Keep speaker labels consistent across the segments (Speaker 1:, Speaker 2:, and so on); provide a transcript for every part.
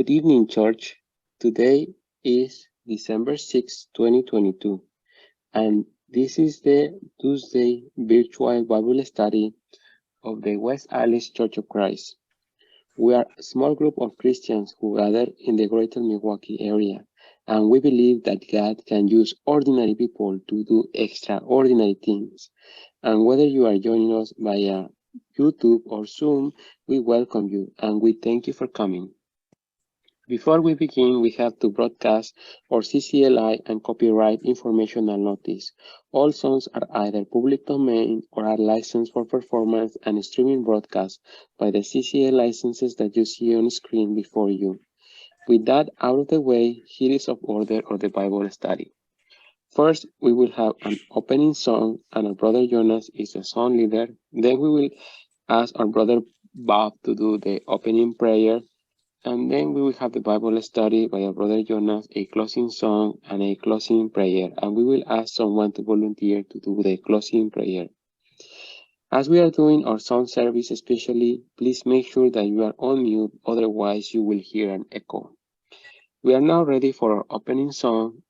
Speaker 1: Good evening, church. Today is December 6, 2022, and this is the Tuesday virtual Bible study of the West Island Church of Christ. We are a small group of Christians who gather in the greater Milwaukee area, and we believe that God can use ordinary people to do extraordinary things. And whether you are joining us via YouTube or Zoom, we welcome you and we thank you for coming. Before we begin, we have to broadcast our CCLI and copyright informational notice. All songs are either public domain or are licensed for performance and streaming broadcast by the CCL licenses that you see on screen before you. With that out of the way, here is of order of the Bible study. First, we will have an opening song, and our brother Jonas is the song leader. Then we will ask our brother Bob to do the opening prayer, and then we will have the Bible study by our brother Jonas, a closing song and a closing prayer. And we will ask someone to volunteer to do the closing prayer. As we are doing our sound service especially, please make sure that you are on mute, otherwise you will hear an echo. We are now ready for our opening song,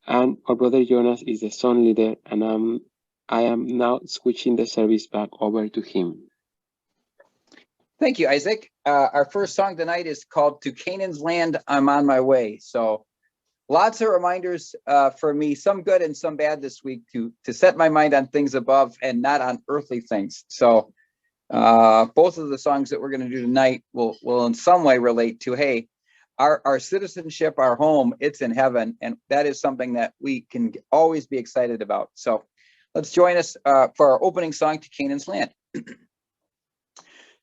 Speaker 1: and our brother Jonas is the song leader, and I am now switching the service back over to him.
Speaker 2: Thank you, Isaac. Our first song tonight is called To Canaan's Land, I'm on My Way. So lots of reminders for me, some good and some bad this week, to set my mind on things above and not on earthly things. So both of the songs that we're going to do tonight will in some way relate to, hey, our citizenship, our home, it's in heaven. And that is something that we can always be excited about. So let's join us for our opening song, To Canaan's Land.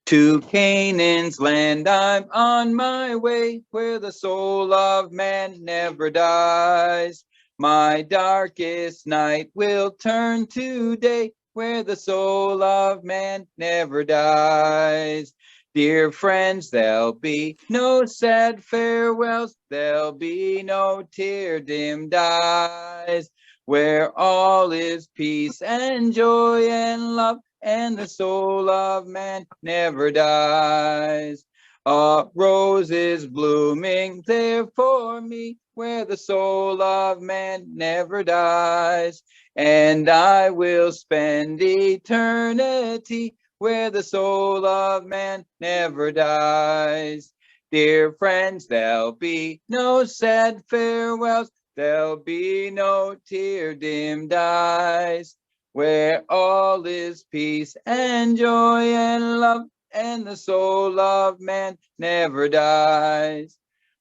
Speaker 2: To Canaan's land I'm on my way, where the soul of man never dies. My darkest night will turn to day, where the soul of man never dies. Dear friends, there'll be no sad farewells, there'll be no tear-dimmed eyes, where all is peace and joy and love, and the soul of man never dies. A rose is blooming there for me, where the soul of man never dies. And I will spend eternity where the soul of man never dies. Dear friends, there'll be no sad farewells, there'll be no tear-dimmed eyes, where all is peace and joy and love, and the soul of man never dies.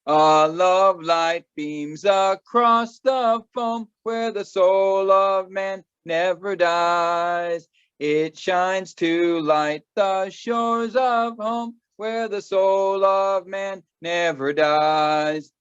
Speaker 2: A love light beams across the foam, where the soul of man never dies. It shines to light the shores of home, where the soul of man never dies.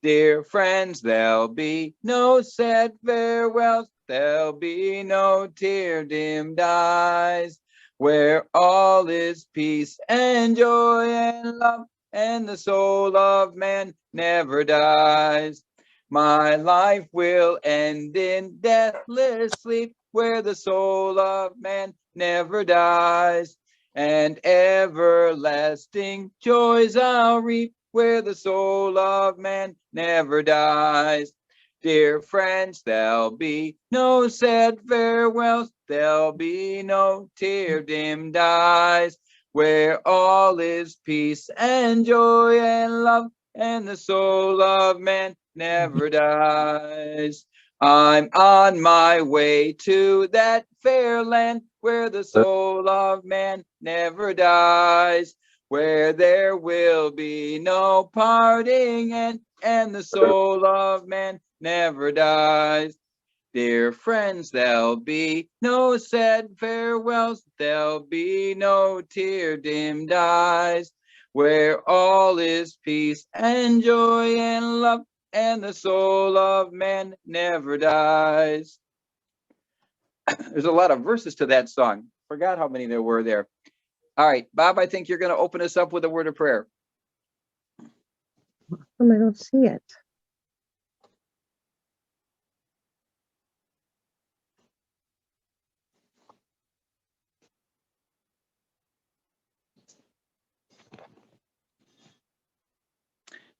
Speaker 2: Dear friends, there'll be no sad farewells, there'll be no tear-dimmed eyes, where all is peace and joy and love, and the soul of man never dies. My life will end in deathless sleep, where the soul of man never dies, and everlasting joys I'll reap, where the soul of man never dies. Dear friends, there'll be no sad farewells, there'll be no tear-dimmed eyes, where all is peace and joy and love, and the soul of man never dies. I'm on my way to that fair land, where the soul of man never dies, where there will be no parting end, and the soul of man never dies. Dear friends, there'll be no sad farewells, there'll be no tear-dimmed eyes, where all is peace and joy and love, and the soul of man never dies. There's a lot of verses to that song. Forgot how many there were there. All right, Bob, I think you're going to open us up with a word of prayer.
Speaker 3: I don't see it.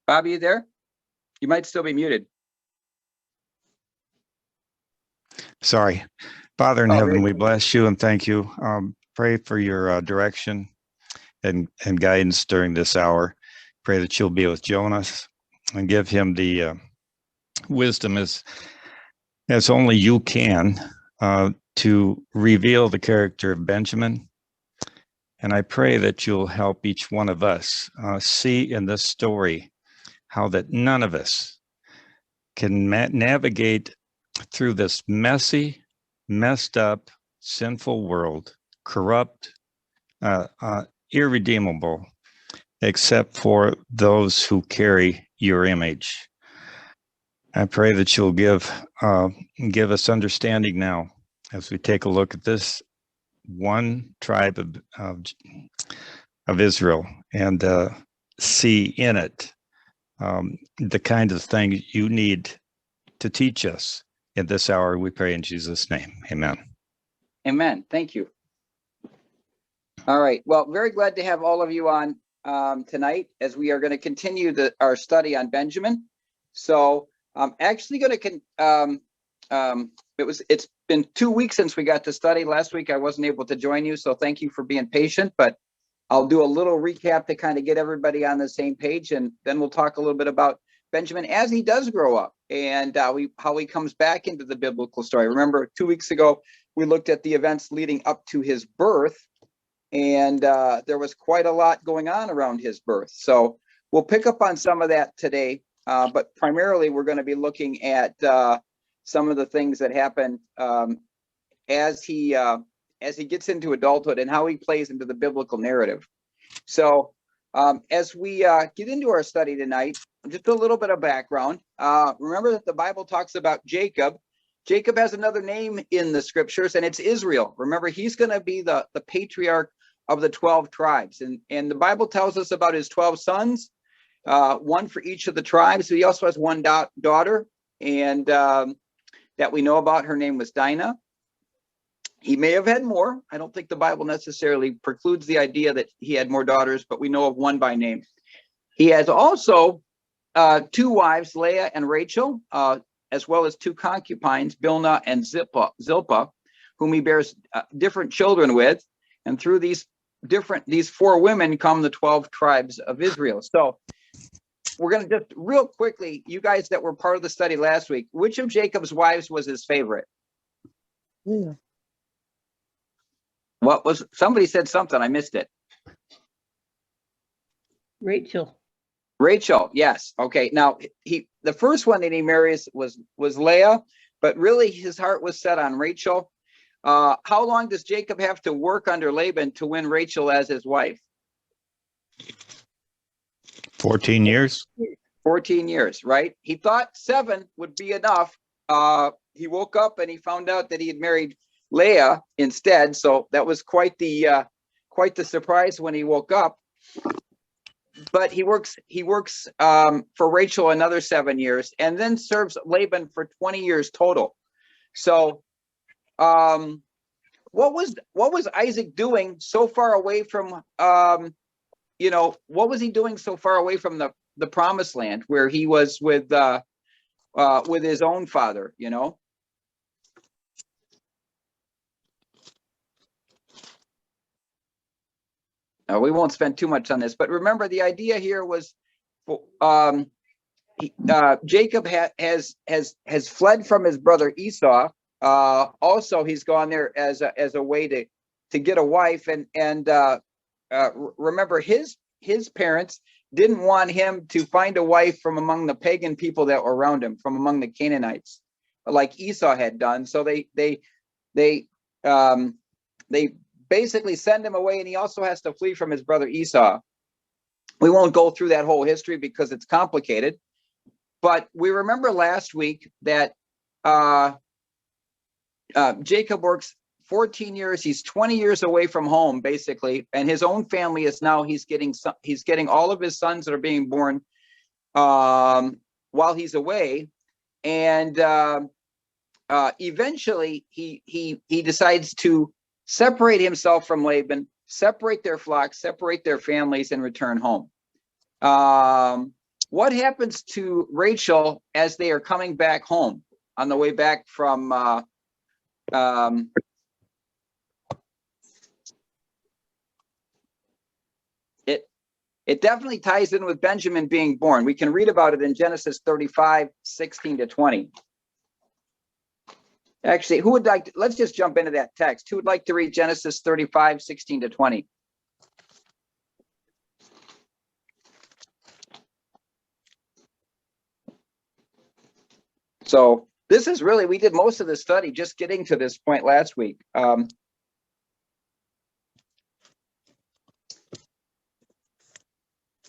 Speaker 2: Bobby, you there? You might still be muted.
Speaker 3: Sorry. Father in
Speaker 2: Oh,
Speaker 3: heaven,
Speaker 2: great.
Speaker 3: we bless you and thank you. Pray for your direction and guidance during this hour. Pray that you'll be with Jonas and give him the wisdom as only you can to reveal the character of Benjamin. And I pray that you'll help each one of us see in this story how that none of us can navigate through this messy, messed up, sinful world, corrupt, irredeemable, except for those who carry your image. I pray that you'll give us understanding now as we take a look at this one tribe of Israel and see in it the kind of thing you need to teach us in this hour. We pray in Jesus' name. Amen.
Speaker 2: Amen. Thank you. All right. Well, very glad to have all of you on tonight as we are going to continue our study on Benjamin. So I'm actually going to it's been 2 weeks since we got to study. Last week I wasn't able to join you, so thank you for being patient, but I'll do a little recap to kind of get everybody on the same page, and then we'll talk a little bit about Benjamin as he does grow up and how he comes back into the biblical story. Remember, 2 weeks ago, we looked at the events leading up to his birth, and there was quite a lot going on around his birth. So we'll pick up on some of that today, but primarily we're going to be looking at some of the things that happen as he gets into adulthood and how he plays into the biblical narrative. So as we get into our study tonight, just a little bit of background. Remember that the Bible talks about Jacob. Jacob has another name in the scriptures, and it's Israel. Remember, he's going to be the patriarch of the 12 tribes. And the Bible tells us about his 12 sons, one for each of the tribes. He also has one daughter, and that we know about. Her name was Dinah. He may have had more. I don't think the Bible necessarily precludes the idea that he had more daughters, but we know of one by name. He has also 2 wives, Leah and Rachel, as well as 2 concubines, Bilnah and Zilpah, whom he bears different children with. And through these 4 women come the 12 tribes of Israel. So we're going to just real quickly, you guys that were part of the study last week, which of Jacob's wives was his favorite?
Speaker 4: Yeah.
Speaker 2: Somebody said something, I missed it.
Speaker 4: Rachel.
Speaker 2: Rachel, yes. Okay. Now the first one that he marries was Leah, but really his heart was set on Rachel. How long does Jacob have to work under Laban to win Rachel as his wife?
Speaker 3: 14 years.
Speaker 2: 14 years, right? He thought 7 would be enough. He woke up and he found out that he had married Leah instead. So that was quite the surprise when he woke up. But he works for Rachel another 7 years, and then serves Laban for 20 years total. So what was Isaac doing so far away from what was he doing so far away from the promised land where he was with his own father, we won't spend too much on this, but remember the idea here was Jacob has fled from his brother Esau. Also, he's gone there as a way to get a wife, and remember his parents didn't want him to find a wife from among the pagan people that were around him, from among the Canaanites, like Esau had done. So they basically send him away, and he also has to flee from his brother Esau. We won't go through that whole history because it's complicated, but we remember last week that Jacob works 14 years. He's 20 years away from home, basically, and his own family is now he's getting all of his sons that are being born while he's away, and eventually he decides to separate himself from Laban, separate their flocks, separate their families, and return home. what happens to Rachel as they are coming back home on the way back from it definitely ties in with Benjamin being born. We can read about it in Genesis 35, 16 to 20. Actually, who would like to, let's just jump into that text. Who would like to read Genesis 35, 16 to 20? So this is really, we did most of the study just getting to this point last week.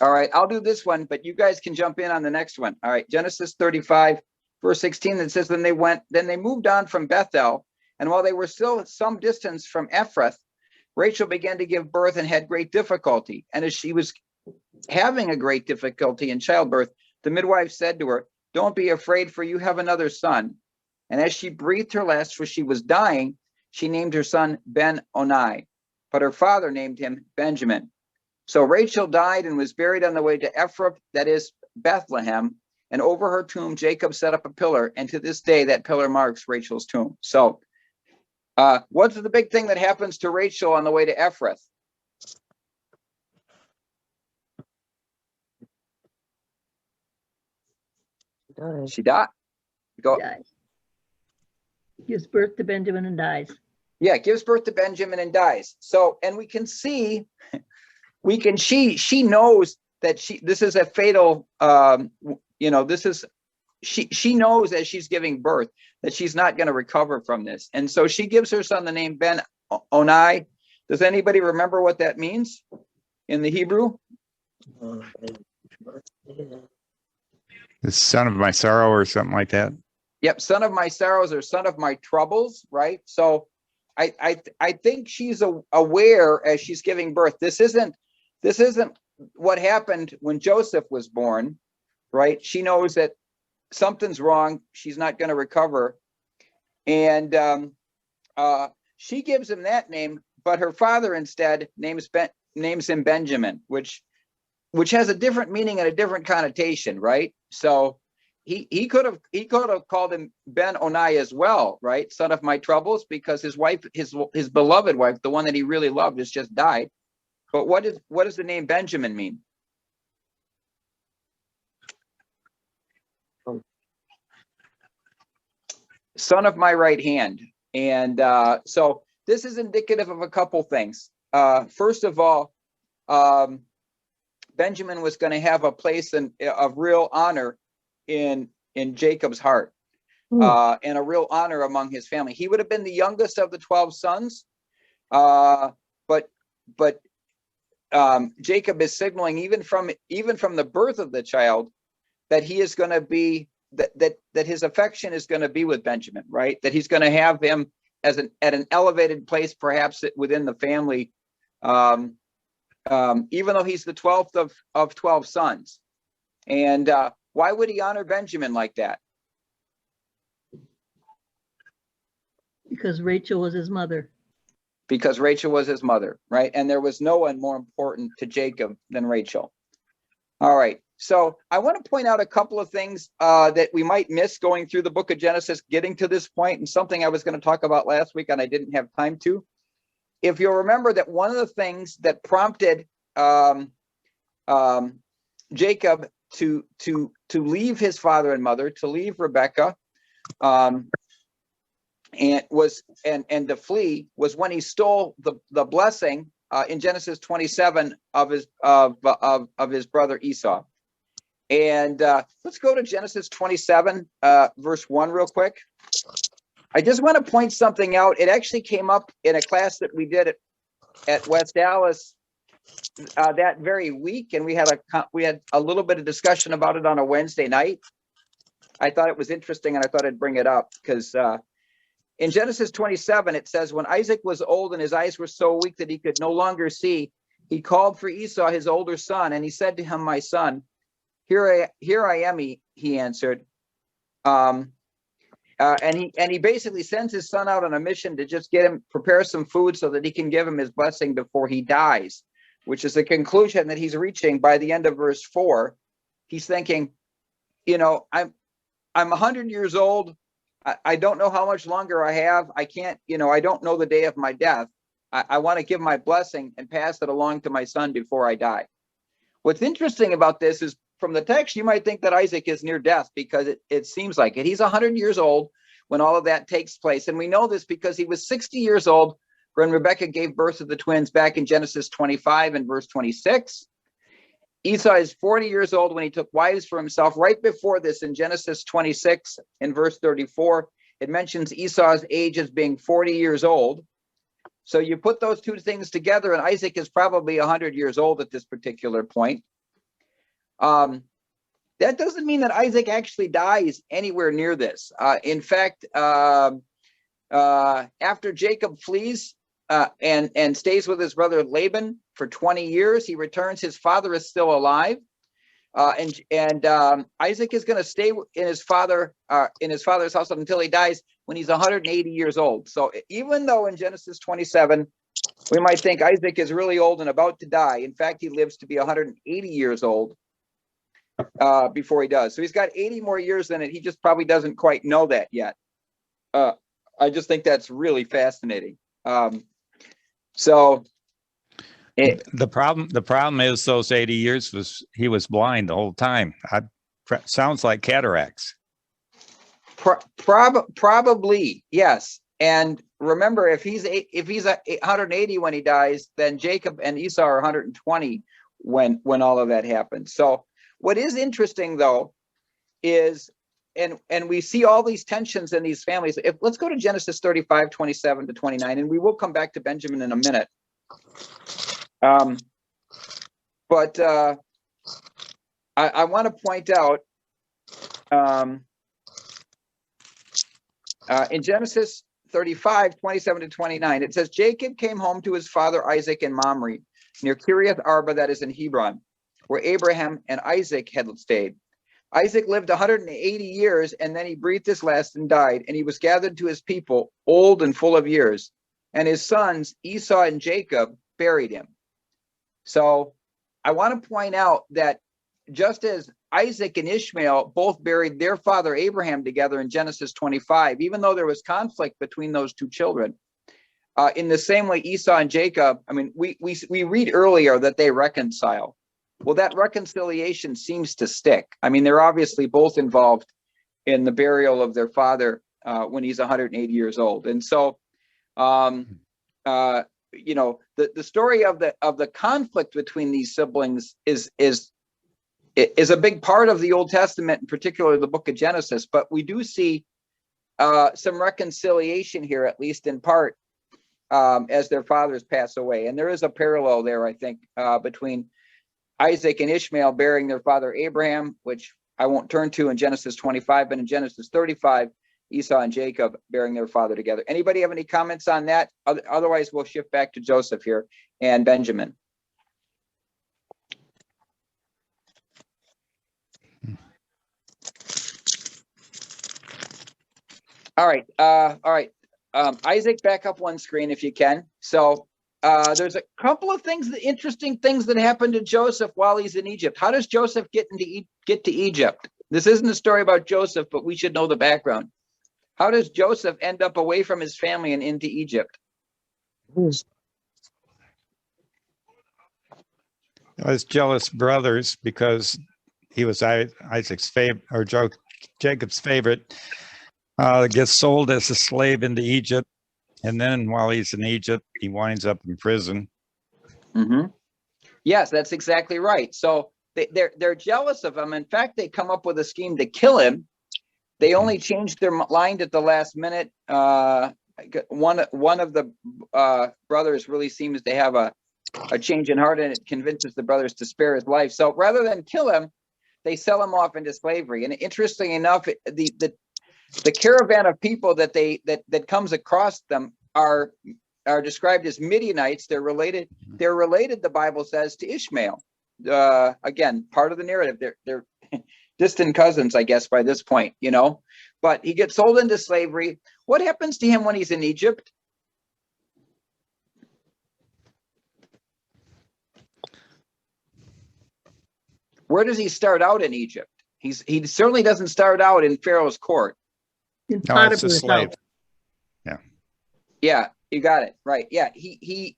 Speaker 2: All right, I'll do this one, but you guys can jump in on the next one. All right, Genesis 35, verse 16, it says, then they moved on from Bethel, and while they were still some distance from Ephrath, Rachel began to give birth and had great difficulty. And as she was having a great difficulty in childbirth, the midwife said to her, don't be afraid, for you have another son. And as she breathed her last, for she was dying, she named her son Ben-Oni, but her father named him Benjamin. So Rachel died and was buried on the way to Ephrath, that is Bethlehem, and over her tomb Jacob set up a pillar, and to this day that pillar marks Rachel's tomb. So what's the big thing that happens to Rachel on the way to Ephrath? She died. Go.
Speaker 4: Dies. Gives birth to Benjamin and dies.
Speaker 2: Yeah, gives birth to Benjamin and dies. So, and we can see, she knows that this is a fatal, she knows as she's giving birth that she's not going to recover from this. And so she gives her son the name Ben-Oni. Does anybody remember what that means in the Hebrew?
Speaker 3: The son of my sorrow or something like that.
Speaker 2: Yep, son of my sorrows or son of my troubles, right? So I think she's aware as she's giving birth. This isn't what happened when Joseph was born, right? She knows that something's wrong. She's not going to recover. And she gives him that name, but her father instead names him Benjamin, which has a different meaning and a different connotation, right? So he could have called him Ben-Oni as well, right? Son of my troubles, because his wife, his beloved wife, the one that he really loved, has just died. But what does the name Benjamin mean? Son of my right hand. And so this is indicative of a couple things. First of all, Benjamin was going to have a place of real honor in Jacob's heart, and a real honor among his family. He would have been the youngest of the 12 sons, but Jacob is signaling even from the birth of the child that he is going to be that his affection is going to be with Benjamin, right? That he's going to have him at an elevated place, perhaps within the family, even though he's the 12th of 12 sons. And why would he honor Benjamin like that?
Speaker 4: Because Rachel was his mother.
Speaker 2: Because Rachel was his mother, right? And there was no one more important to Jacob than Rachel. All right. So I want to point out a couple of things that we might miss going through the book of Genesis, getting to this point, and something I was going to talk about last week and I didn't have time to. If you'll remember that one of the things that prompted Jacob to leave his father and mother, to leave Rebekah, and to flee, was when he stole the blessing in Genesis 27 of his brother Esau. And let's go to Genesis 27, verse 1 real quick. I just want to point something out. It actually came up in a class that we did at West Dallas that very week, and we had a little bit of discussion about it on a Wednesday night. I thought it was interesting, and I thought I'd bring it up because in Genesis 27, it says, when Isaac was old and his eyes were so weak that he could no longer see, he called for Esau, his older son, and he said to him, my son, here I am, he answered. And he basically sends his son out on a mission to just prepare some food so that he can give him his blessing before he dies, which is the conclusion that he's reaching by the end of verse 4. he's thinking, I'm 100 years old. I don't know how much longer I have. I can't, I don't know the day of my death. I want to give my blessing and pass it along to my son before I die. What's interesting about this is from the text, you might think that Isaac is near death because it seems like it. He's 100 years old when all of that takes place. And we know this because he was 60 years old when Rebekah gave birth to the twins back in Genesis 25 and verse 26. Esau is 40 years old when he took wives for himself. Right before this, in Genesis 26 and verse 34, it mentions Esau's age as being 40 years old. So you put those two things together, and Isaac is probably 100 years old at this particular point. That doesn't mean that Isaac actually dies anywhere near this. In fact, after Jacob flees and stays with his brother Laban for 20 years, he returns. His father is still alive, and Isaac is going to stay in his father's house until he dies when he's 180 years old. So even though in Genesis 27 we might think Isaac is really old and about to die, in fact he lives to be 180 years old before he does. So he's got 80 more years than it. He just probably doesn't quite know that yet. I just think that's really fascinating. The
Speaker 3: problem is those 80 years he was blind the whole time. Sounds like cataracts.
Speaker 2: Probably, yes. And remember, if he's 180 when he dies, then Jacob and Esau are 120 when all of that happens. So what is interesting though is, and we see all these tensions in these families. Let's go to Genesis 35, 27 to 29, and we will come back to Benjamin in a minute. But I want to point out in Genesis 35, 27 to 29, it says, Jacob came home to his father Isaac in Mamre, near Kiriath Arba, that is in Hebron, where Abraham and Isaac had stayed. Isaac lived 180 years, and then he breathed his last and died, and he was gathered to his people, old and full of years. And his sons, Esau and Jacob, buried him. So I want to point out that just as Isaac and Ishmael both buried their father Abraham together in Genesis 25, even though there was conflict between those two children, in the same way Esau and Jacob, I mean, we read earlier that they reconcile. Well, that reconciliation seems to stick. I mean, they're obviously both involved in the burial of their father when he's 180 years old. And so, the story of the conflict between these siblings is a big part of the Old Testament, in particular the book of Genesis. But we do see some reconciliation here, at least in part, as their fathers pass away. And there is a parallel there, I think, between Isaac and Ishmael burying their father Abraham, which I won't turn to in Genesis 25, but in Genesis 35, Esau and Jacob burying their father together. Anybody have any comments on that? Otherwise, we'll shift back to Joseph here and Benjamin. All right. Isaac, back up one screen if you can. So there's a couple of interesting things that happened to Joseph while he's in Egypt. How does Joseph get to Egypt? This isn't a story about Joseph, but we should know the background. How does Joseph end up away from his family and into Egypt?
Speaker 3: His jealous brothers, because he was Isaac's favorite, or Jacob's favorite, gets sold as a slave into Egypt. And then while he's in Egypt, he winds up in prison.
Speaker 2: Mm-hmm. Yes, that's exactly right. So they're jealous of him. In fact, they come up with a scheme to kill him. They only changed their mind at the last minute. One of the brothers really seems to have a change in heart, and it convinces the brothers to spare his life. So rather than kill him, they sell him off into slavery. And interestingly enough, the caravan of people that comes across them are described as Midianites. They're related, the Bible says, to Ishmael. Again, part of the narrative. They're distant cousins, I guess, by this point, but he gets sold into slavery. What happens to him when he's in Egypt? Where does he start out in Egypt? He certainly doesn't start out in Pharaoh's court.
Speaker 4: In
Speaker 3: No, it's a
Speaker 4: Potiphar's
Speaker 3: slave.
Speaker 4: house.
Speaker 2: Yeah, you got it right. Yeah, he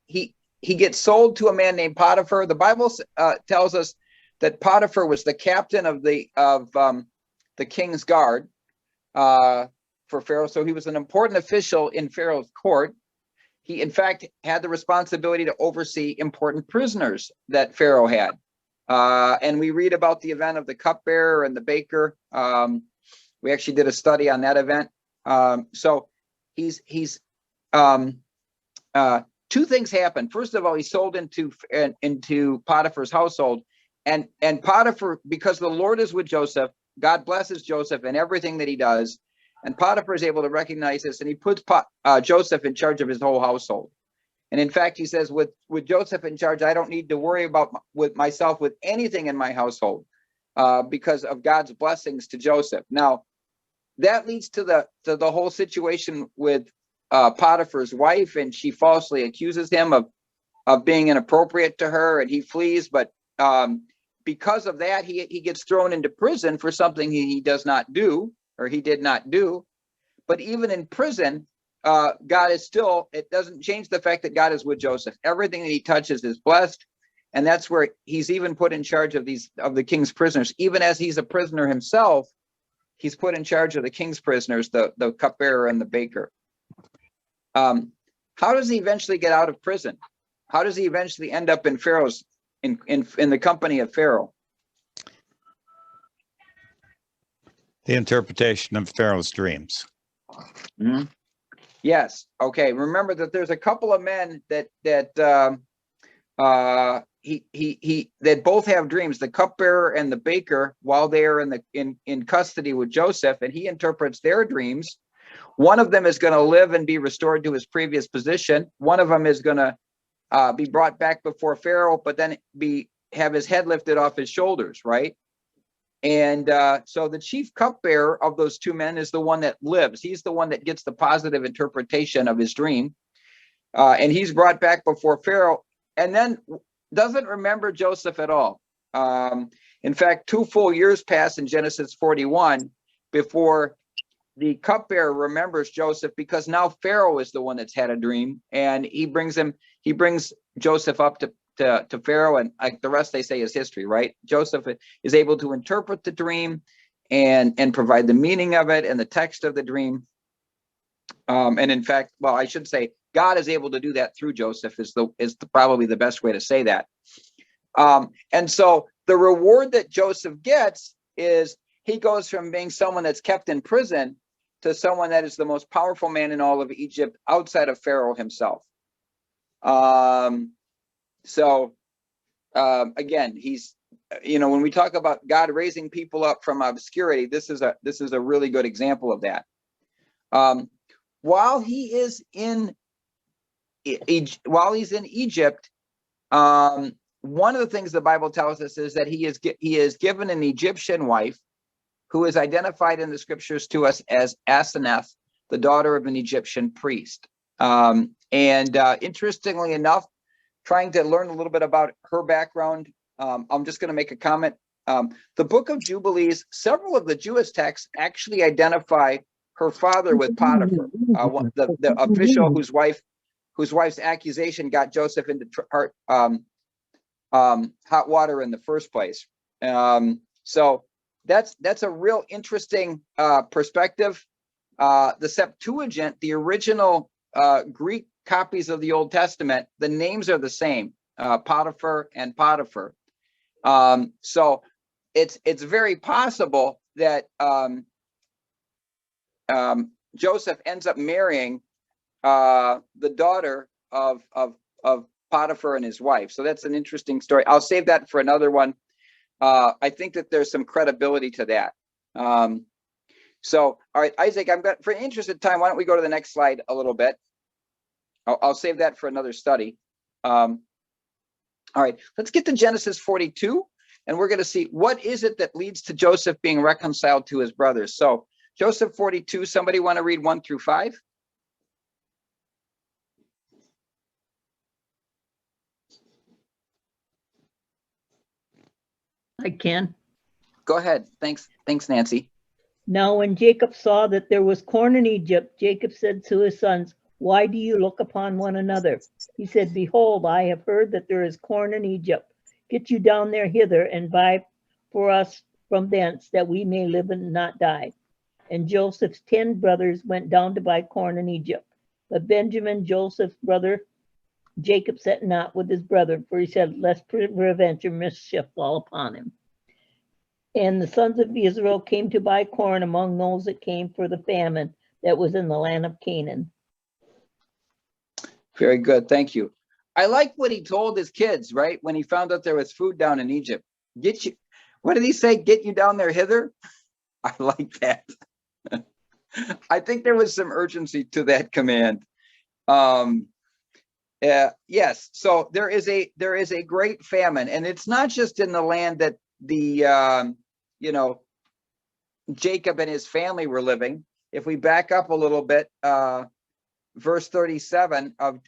Speaker 2: gets sold to a man named Potiphar. The Bible tells us that Potiphar was the captain of the king's guard for Pharaoh. So he was an important official in Pharaoh's court. He, in fact, had the responsibility to oversee important prisoners that Pharaoh had. And we read about the event of the cupbearer and the baker. We actually did a study on that event. So he's two things happen. First of all, he's sold into Potiphar's household, and Potiphar, because the Lord is with Joseph, God blesses Joseph in everything that he does, and Potiphar is able to recognize this, and he puts Joseph in charge of his whole household. And in fact, he says, with Joseph in charge, I don't need to worry about myself with anything in my household because of God's blessings to Joseph. Now, that leads to the whole situation with Potiphar's wife, and she falsely accuses him of being inappropriate to her, and he flees. But because of that, he gets thrown into prison for something he does not do, or he did not do. But even in prison, God is still, it doesn't change the fact that God is with Joseph. Everything that he touches is blessed. And that's where he's even put in charge of the king's prisoners. Even as he's a prisoner himself, he's put in charge of the king's prisoners, the cupbearer and the baker. How does he eventually get out of prison? How does he eventually end up in Pharaoh's, in the company of Pharaoh?
Speaker 3: The interpretation of Pharaoh's dreams.
Speaker 2: Mm-hmm. Yes. Okay. Remember that there's a couple of men that both have dreams, the cupbearer and the baker, while they are in custody with Joseph, and he interprets their dreams. One of them is going to live and be restored to his previous position. One of them is going to be brought back before Pharaoh, but then have his head lifted off his shoulders, right? And so the chief cupbearer of those two men is the one that lives. He's the one that gets the positive interpretation of his dream. And he's brought back before Pharaoh, and then doesn't remember Joseph at all. In fact, 2 full years pass in Genesis 41 before the cupbearer remembers Joseph, because now Pharaoh is the one that's had a dream, and he brings Joseph up to Pharaoh, and like the rest they say is history, right? Joseph is able to interpret the dream and provide the meaning of it and the text of the dream. And in fact, well, I should say God is able to do that through Joseph is probably the best way to say that. And so the reward that Joseph gets is he goes from being someone that's kept in prison to someone that is the most powerful man in all of Egypt outside of Pharaoh himself. Again, he's, when we talk about God raising people up from obscurity, this is a really good example of that. While he's in Egypt, one of the things the Bible tells us is that he is given an Egyptian wife who is identified in the scriptures to us as Asenath, the daughter of an Egyptian priest. Interestingly enough, trying to learn a little bit about her background, I'm just going to make a comment. The book of Jubilees, several of the Jewish texts actually identify her father with Potiphar, the official whose wife's accusation got Joseph into hot water in the first place. So that's a real interesting perspective. The Septuagint, the original Greek copies of the Old Testament, the names are the same, Potiphar and Potiphar. So it's very possible that Joseph ends up marrying the daughter of Potiphar and his wife. So that's an interesting story. I'll save that for another one. I think that there's some credibility to that. So, all right, Isaac, for interest of time, why don't we go to the next slide a little bit? I'll save that for another study. All right, let's get to Genesis 42, and we're going to see what is it that leads to Joseph being reconciled to his brothers. So Joseph 42, somebody want to read 1 through 5?
Speaker 4: I can.
Speaker 2: Go ahead. Thanks, Nancy.
Speaker 4: Now, when Jacob saw that there was corn in Egypt, Jacob said to his sons, "Why do you look upon one another?" He said, "Behold, I have heard that there is corn in Egypt. Get you down there hither and buy for us from thence, that we may live and not die." And Joseph's 10 brothers went down to buy corn in Egypt. But Benjamin, Joseph's brother, Jacob set not with his brother, for he said, "Lest peradventure mischief fall upon him." And the sons of Israel came to buy corn among those that came for the famine that was in the land of Canaan.
Speaker 2: Very good. Thank you. I like what he told his kids, right? When he found out there was food down in Egypt. What did he say? Get you down there hither? I like that. I think there was some urgency to that command. Yes. So there is a great famine, and it's not just in the land that Jacob and his family were living. If we back up a little bit, verse 37 of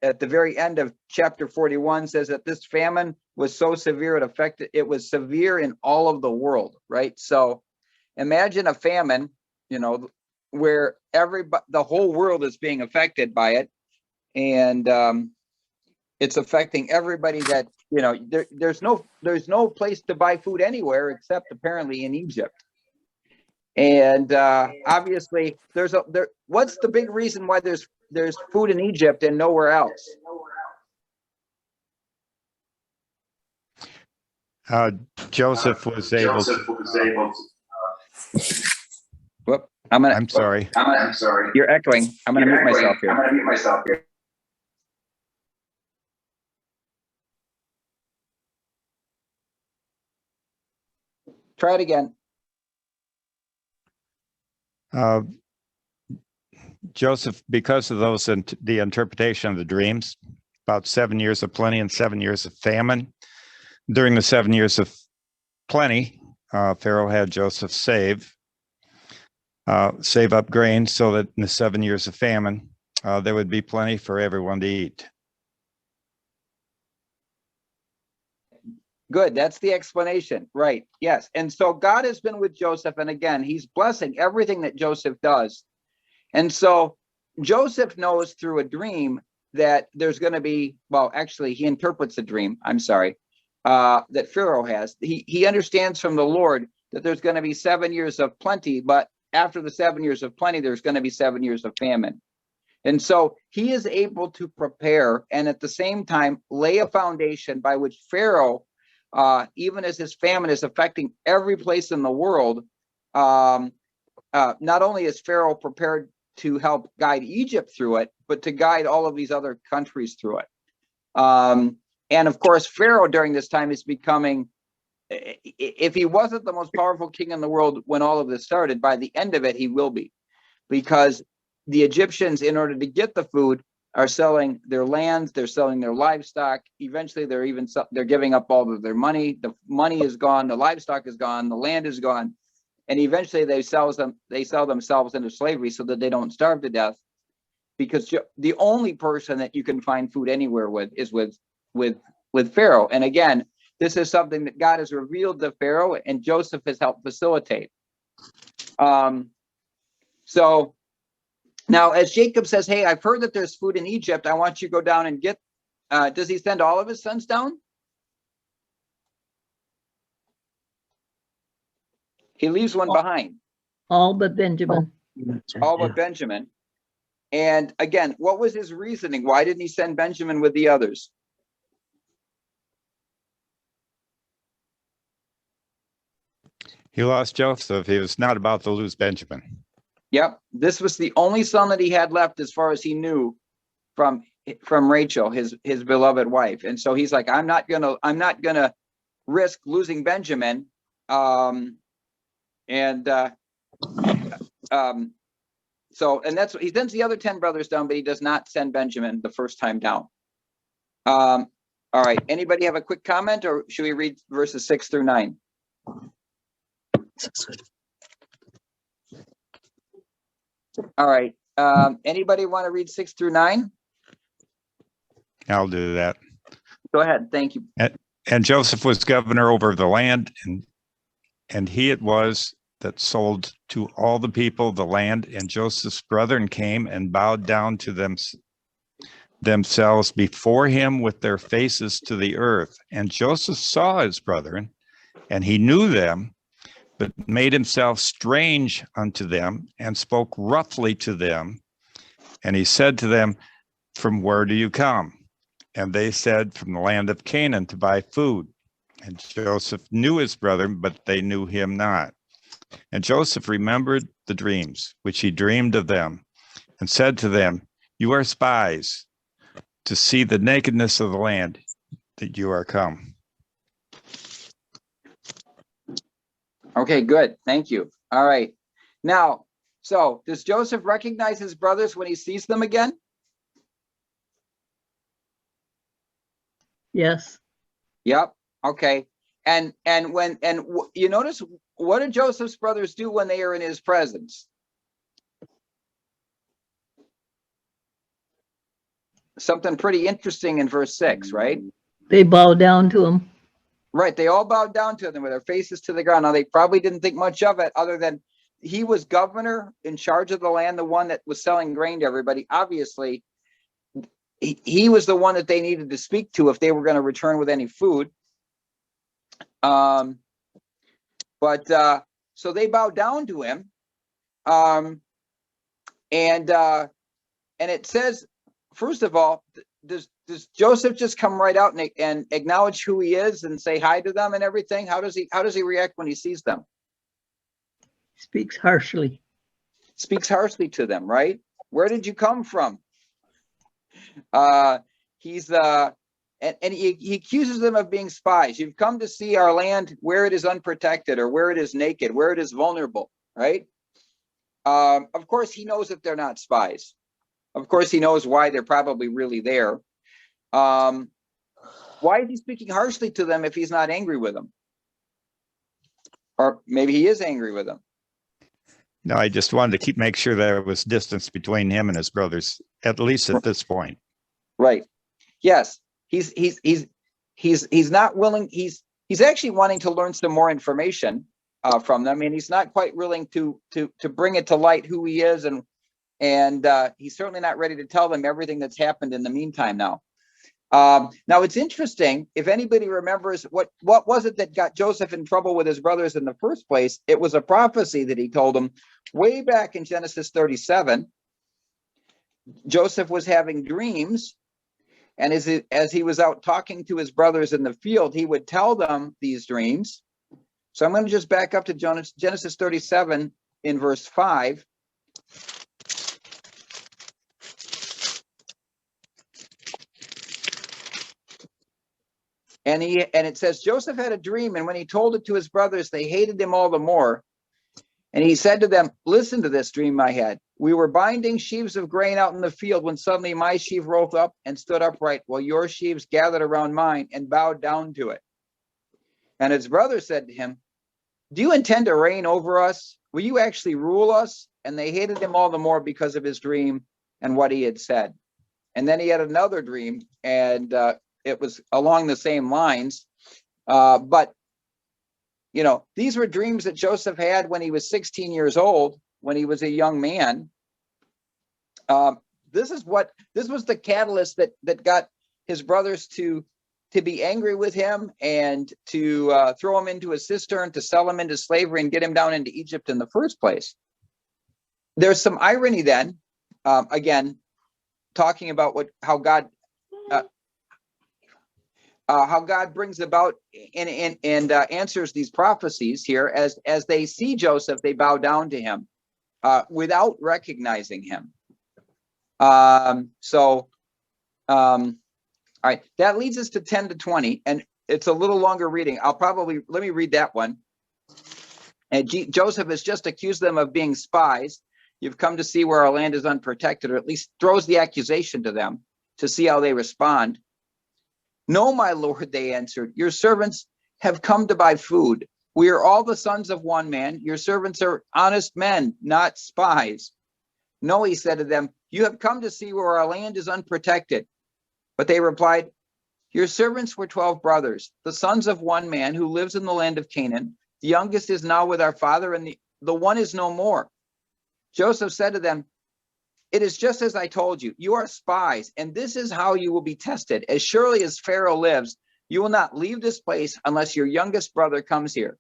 Speaker 2: at the very end of chapter 41 says that this famine was so severe it was severe in all of the world, right? So imagine a famine, where the whole world is being affected by it, and it's affecting everybody that there's no place to buy food anywhere except apparently in Egypt. And obviously what's the big reason why there's food in Egypt and nowhere else?
Speaker 3: Joseph was able to.
Speaker 2: Whoop,
Speaker 3: I'm sorry.
Speaker 2: You're echoing. I'm gonna mute myself here. Try it again.
Speaker 3: Joseph, because of the interpretation of the dreams, about 7 years of plenty and 7 years of famine. During the 7 years of plenty, Pharaoh had Joseph save up grain so that in the 7 years of famine, there would be plenty for everyone to eat.
Speaker 2: Good. That's the explanation. Right. Yes. And so God has been with Joseph. And again, he's blessing everything that Joseph does. And so Joseph knows through a dream that there's going to be, well, actually, he interprets a dream. I'm sorry, that Pharaoh has. He understands from the Lord that there's going to be 7 years of plenty, but after the 7 years of plenty, there's going to be 7 years of famine. And so he is able to prepare and at the same time lay a foundation by which Pharaoh, even as his famine is affecting every place in the world, not only is Pharaoh prepared to help guide Egypt through it, but to guide all of these other countries through it. And of course, Pharaoh during this time is becoming, if he wasn't the most powerful king in the world when all of this started, by the end of it, he will be. Because the Egyptians, in order to get the food, are selling their lands, they're selling their livestock. Eventually, they're giving up all of their money. The money is gone, the livestock is gone, the land is gone. And eventually they sell themselves into slavery so that they don't starve to death, because the only person that you can find food anywhere with is with Pharaoh. And again, this is something that God has revealed to Pharaoh and Joseph has helped facilitate. So now as Jacob says, hey, I've heard that there's food in Egypt. I want you to go down and get, does he send all of his sons down? He leaves one behind.
Speaker 4: All but Benjamin.
Speaker 2: All but Benjamin. And again, what was his reasoning? Why didn't he send Benjamin with the others?
Speaker 3: He lost Joseph. He was not about to lose Benjamin.
Speaker 2: Yep. This was the only son that he had left as far as he knew from Rachel, his beloved wife. And so he's like, I'm not gonna risk losing Benjamin. So that's what he sends the other 10 brothers down, but he does not send Benjamin the first time down. All right. Anybody have a quick comment, or should we read verses 6 through 9? All right. Anybody want to read 6 through 9?
Speaker 3: I'll do that.
Speaker 2: Go ahead. Thank you.
Speaker 3: And Joseph was governor over the land, and he it was that sold to all the people the land. And Joseph's brethren came and bowed down to themselves before him with their faces to the earth. And Joseph saw his brethren, and he knew them, but made himself strange unto them, and spoke roughly to them. And he said to them, "From where do you come?" And they said, "From the land of Canaan, to buy food." And Joseph knew his brethren, but they knew him not. And Joseph remembered the dreams which he dreamed of them, and said to them, "You are spies to see the nakedness of the land that you are come."
Speaker 2: Okay, good. Thank you. All right. Now, so does Joseph recognize his brothers when he sees them again?
Speaker 4: Yes.
Speaker 2: Yep. Okay. And you notice, what did Joseph's brothers do when they are in his presence? Something pretty interesting in verse 6, right?
Speaker 4: They bow down to him.
Speaker 2: Right. They all bowed down to them with their faces to the ground. Now, they probably didn't think much of it other than he was governor in charge of the land, the one that was selling grain to everybody. Obviously, he was the one that they needed to speak to if they were going to return with any food. So they bowed down to him. And it says, first of all, does Joseph just come right out and acknowledge who he is and say hi to them and everything? How does he react when he sees them?
Speaker 4: Speaks harshly.
Speaker 2: Speaks harshly to them, right? Where did you come from? He accuses them of being spies. You've come to see our land where it is unprotected, or where it is naked, where it is vulnerable, right? Of course, he knows that they're not spies. Of course, he knows why they're probably really there. Why is he speaking harshly to them if he's not angry with them? Or maybe he is angry with them.
Speaker 3: No, I just wanted to make sure there was distance between him and his brothers, at least at this point.
Speaker 2: Right. Yes. He's not willing. He's actually wanting to learn some more information from them, and he's not quite willing to bring it to light who he is, and he's certainly not ready to tell them everything that's happened in the meantime now. Now it's interesting, if anybody remembers what was it that got Joseph in trouble with his brothers in the first place. It was a prophecy that he told them way back in Genesis 37. Joseph was having dreams, and as he was out talking to his brothers in the field, he would tell them these dreams. So I'm going to just back up to Genesis 37 in verse 5. And it says, Joseph had a dream, and when he told it to his brothers, they hated him all the more. And he said to them, "Listen to this dream I had. We were binding sheaves of grain out in the field when suddenly my sheaf rolled up and stood upright, while your sheaves gathered around mine and bowed down to it." And his brother said to him, "Do you intend to reign over us? Will you actually rule us?" And they hated him all the more because of his dream and what he had said. And then he had another dream, and it was along the same lines. But, these were dreams that Joseph had when he was 16 years old, when he was a young man. This was the catalyst that got his brothers to be angry with him and to throw him into a cistern, to sell him into slavery and get him down into Egypt in the first place. There's some irony then, again, talking about how God brings about and answers these prophecies here. As they see Joseph, they bow down to him without recognizing him. All right, that leads us to 10 to 20, and it's a little longer reading. Let me read that one. And Joseph has just accused them of being spies. You've come to see where our land is unprotected, or at least throws the accusation to them to see how they respond. "No, my lord," they answered, "your servants have come to buy food. We are all the sons of one man. Your servants are honest men, not spies." "No," he said to them, "you have come to see where our land is unprotected." But they replied, Your servants were 12 brothers, the sons of one man who lives in the land of Canaan. The youngest is now with our father, and the one is no more. Joseph said to them, it is just as I told you. You are spies, and this is how you will be tested. As surely as Pharaoh lives, you will not leave this place unless your youngest brother comes here.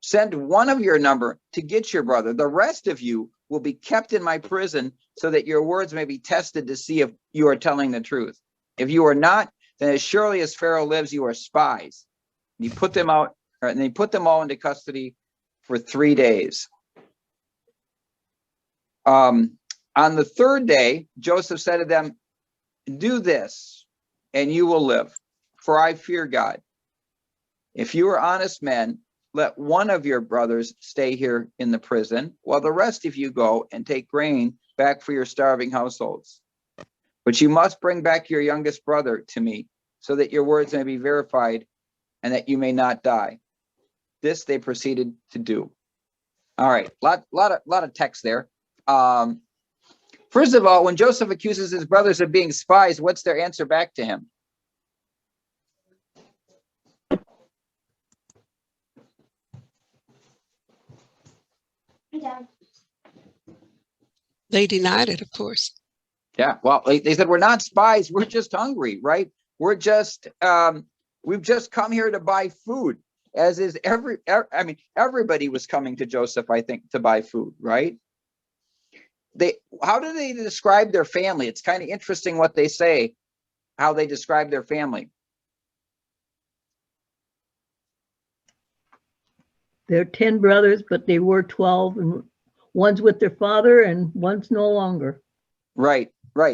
Speaker 2: Send one of your number to get your brother. The rest of you will be kept in my prison so that your words may be tested to see if you are telling the truth. If you are not, then as surely as Pharaoh lives, you are spies. And he put them out, and they put them all into custody for 3 days. On the third day, Joseph said to them, do this, and you will live, for I fear God. If you are honest men, let one of your brothers stay here in the prison, while the rest of you go and take grain back for your starving households. But you must bring back your youngest brother to me, so that your words may be verified and that you may not die. This they proceeded to do. All right, lot of text there. First of all, when Joseph accuses his brothers of being spies, what's their answer back to him?
Speaker 5: They denied it, of course.
Speaker 2: Yeah, well, they said, we're not spies, we're just hungry, right? We're just, we've just come here to buy food, as is everybody was coming to Joseph, I think, to buy food, right? How do they describe their family? It's kind of interesting what they say, how they describe their family.
Speaker 4: They're 10 brothers, but they were 12, and one's with their father and one's no longer.
Speaker 2: Right.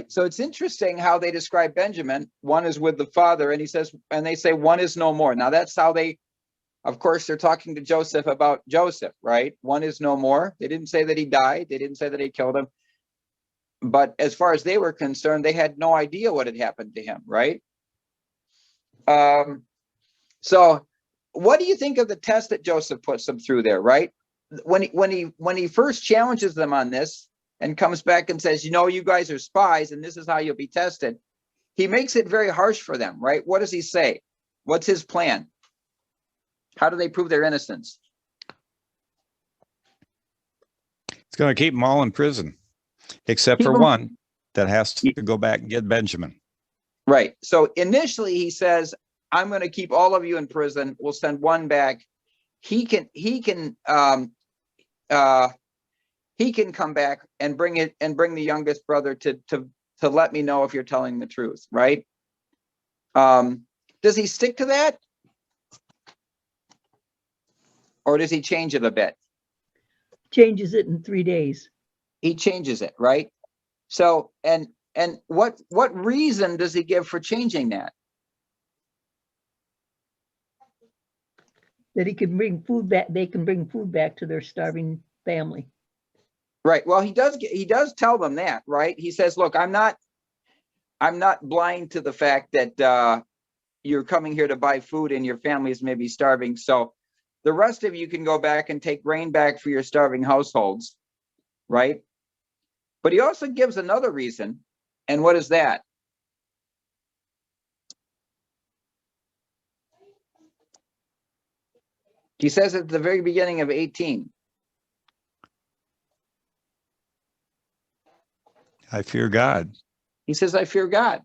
Speaker 2: So it's interesting how they describe Benjamin. One is with the father, and they say one is no more. Now that's how of course, they're talking to Joseph about Joseph, right? One is no more. They didn't say that he died. They didn't say that he killed him. But as far as they were concerned, they had no idea what had happened to him, right? So what do you think of the test that Joseph puts them through there, right? When he first challenges them on this and comes back and says, you guys are spies and this is how you'll be tested, he makes it very harsh for them, right? What does he say? What's his plan? How do they prove their innocence?
Speaker 3: It's going to keep them all in prison, except for one that has to go back and get Benjamin.
Speaker 2: Right. So initially he says, I'm going to keep all of you in prison. We'll send one back. He can come back and bring the youngest brother to let me know if you're telling the truth, right? Does he stick to that? Or does he change it a bit?
Speaker 4: Changes it in 3 days.
Speaker 2: He changes it, right? So, and what reason does he give for changing that?
Speaker 4: That he can bring food back. They can bring food back to their starving family.
Speaker 2: Right. Well, he does tell them that, right? He says, look, I'm not blind to the fact that you're coming here to buy food and your families may be starving. So the rest of you can go back and take grain back for your starving households, right? But he also gives another reason. And what is that? He says at the very beginning of 18.
Speaker 3: I fear God.
Speaker 2: He says, I fear God.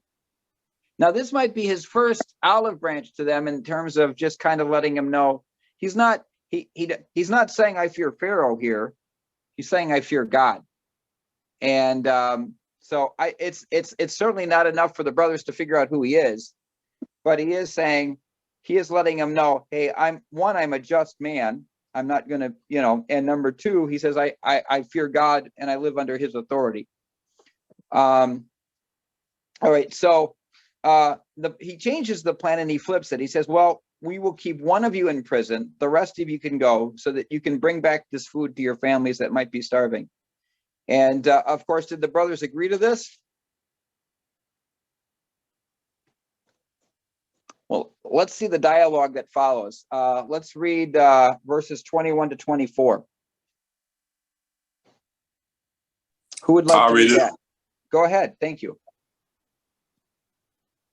Speaker 2: Now, this might be his first olive branch to them in terms of just kind of letting him know he's not saying I fear Pharaoh here. He's saying I fear God. And so it's certainly not enough for the brothers to figure out who he is, but he is letting them know, hey, I'm a just man. I'm not going to, and number two, he says, I fear God and I live under his authority. All right. So he changes the plan and he flips it. He says, well, we will keep one of you in prison. The rest of you can go so that you can bring back this food to your families that might be starving. And of course, did the brothers agree to this? Well, let's see the dialogue that follows. Let's read verses 21 to 24. Who would like to read that? Go ahead. Thank you.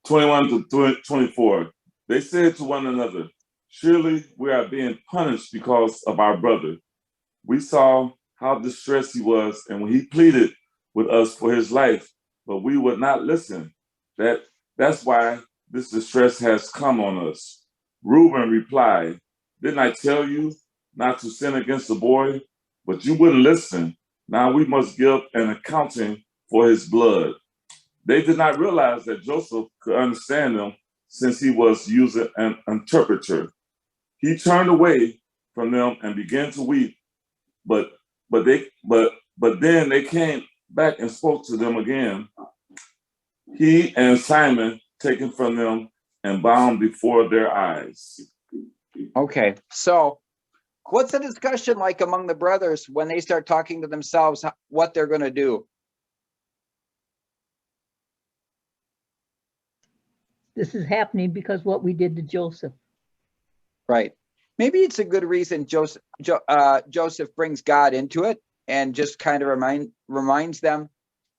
Speaker 5: 21 to 24. They said to one another, surely we are being punished because of our brother. We saw how distressed he was, and when he pleaded with us for his life, but we would not listen. That's why this distress has come on us. Reuben replied, didn't I tell you not to sin against the boy? But you wouldn't listen. Now we must give an accounting for his blood. They did not realize that Joseph could understand them since he was using an interpreter. He turned away from them and began to weep. But then they came back and spoke to them again. He and Simon taken from them and bound before their eyes.
Speaker 2: Okay, so what's the discussion like among the brothers when they start talking to themselves what they're going to do?
Speaker 4: This is happening because what we did to Joseph.
Speaker 2: Right. Maybe it's a good reason Joseph brings God into it and just kind of reminds them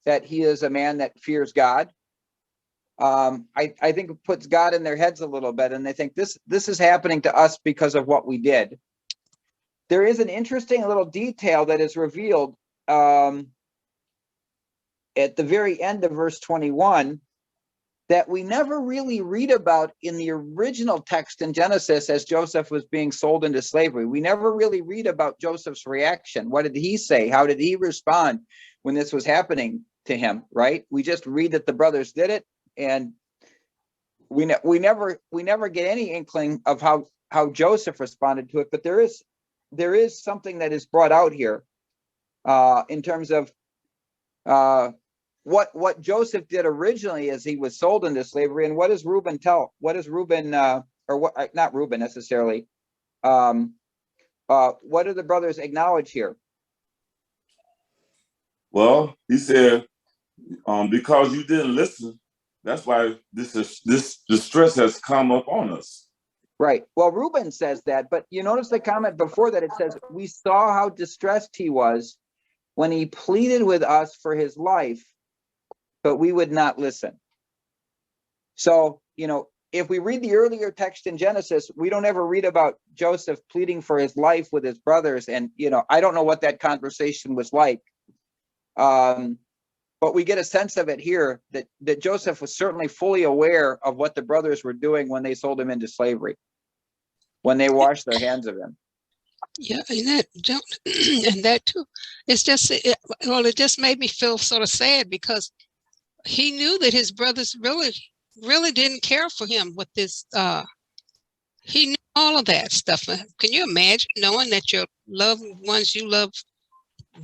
Speaker 2: that he is a man that fears God. I think it puts God in their heads a little bit, and they think this is happening to us because of what we did. There is an interesting little detail that is revealed at the very end of verse 21 that we never really read about in the original text in Genesis as Joseph was being sold into slavery. We never really read about Joseph's reaction. What did he say? How did he respond when this was happening to him, right? We just read that the brothers did it, and we never get any inkling of how Joseph responded to it. But there is something that is brought out here in terms of what Joseph did originally as he was sold into slavery, and what does Reuben tell? What does Reuben or what? Not Reuben necessarily. What do the brothers acknowledge here?
Speaker 5: Well, he said, because you didn't listen, that's why this distress has come up on us.
Speaker 2: Right. Well, Reuben says that, but you notice the comment before that. It says, we saw how distressed he was when he pleaded with us for his life, but we would not listen. So, if we read the earlier text in Genesis, we don't ever read about Joseph pleading for his life with his brothers. And, I don't know what that conversation was like. But we get a sense of it here that Joseph was certainly fully aware of what the brothers were doing when they sold him into slavery, when they washed their hands of him.
Speaker 6: Yeah, and that too. It's just, it just made me feel sort of sad because he knew that his brothers really didn't care for him with this. He knew all of that stuff. Can you imagine knowing that your loved ones you love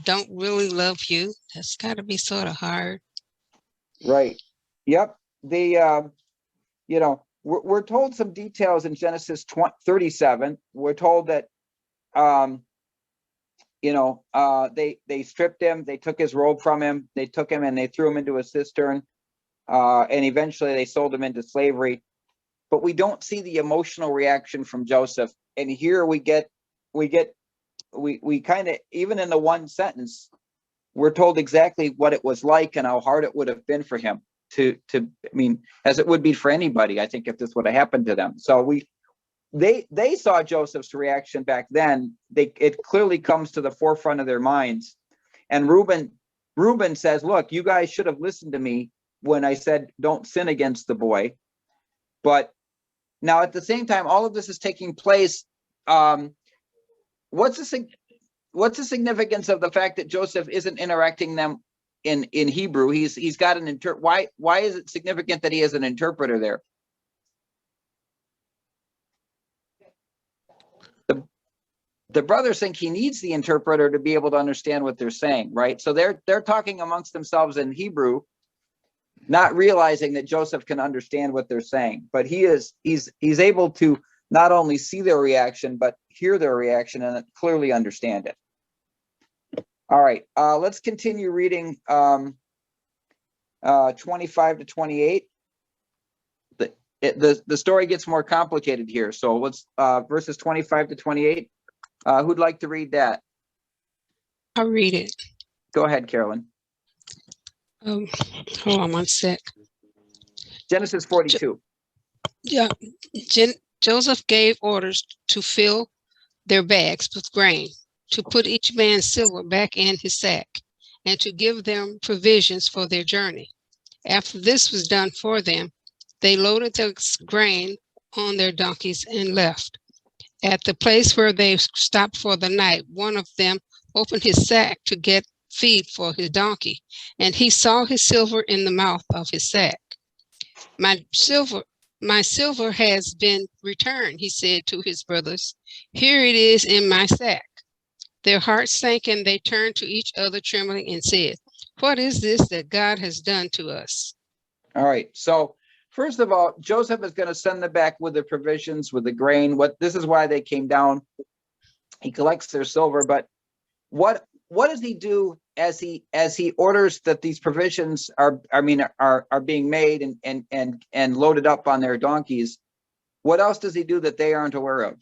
Speaker 6: don't really love you? That's got to be sort of hard.
Speaker 2: Right. Yep. We're told some details in Genesis 37. We're told that, they stripped him. They took his robe from him. They took him and they threw him into a cistern. And eventually they sold him into slavery. But we don't see the emotional reaction from Joseph. And here we kind of, even in the one sentence, we're told exactly what it was like and how hard it would have been for him as it would be for anybody, I think, if this would have happened to them. So they saw Joseph's reaction back then. It clearly comes to the forefront of their minds. And Reuben says, look, you guys should have listened to me when I said, don't sin against the boy. But now at the same time, all of this is taking place. What's the significance of the fact that Joseph isn't interacting them in Hebrew? He's got an why is it significant that he has an interpreter there? The brothers think he needs the interpreter to be able to understand what they're saying, right? So they're talking amongst themselves in Hebrew, not realizing that Joseph can understand what they're saying. But he's able to not only see their reaction, but hear their reaction and clearly understand it. All right, let's continue reading 25 to 28. The story gets more complicated here. So let's verses 25 to 28. Who'd like to read that?
Speaker 6: I'll read it.
Speaker 2: Go ahead, Carolyn.
Speaker 6: Hold on one sec.
Speaker 2: Genesis 42.
Speaker 6: Yeah, Joseph gave orders to fill their bags with grain, to put each man's silver back in his sack, and to give them provisions for their journey. After this was done for them, they loaded the grain on their donkeys and left. At the place where they stopped for the night, one of them opened his sack to get feed for his donkey, and he saw his silver in the mouth of his sack. My silver has been returned, he said to his brothers. Here it is in my sack. Their hearts sank and they turned to each other trembling and said, what is this that God has done to us?
Speaker 2: All right. So first of all, Joseph is going to send them back with the provisions, with the grain. This is why they came down. He collects their silver, but what does he do as he orders that these provisions are being made and loaded up on their donkeys? What else does he do that they aren't aware of?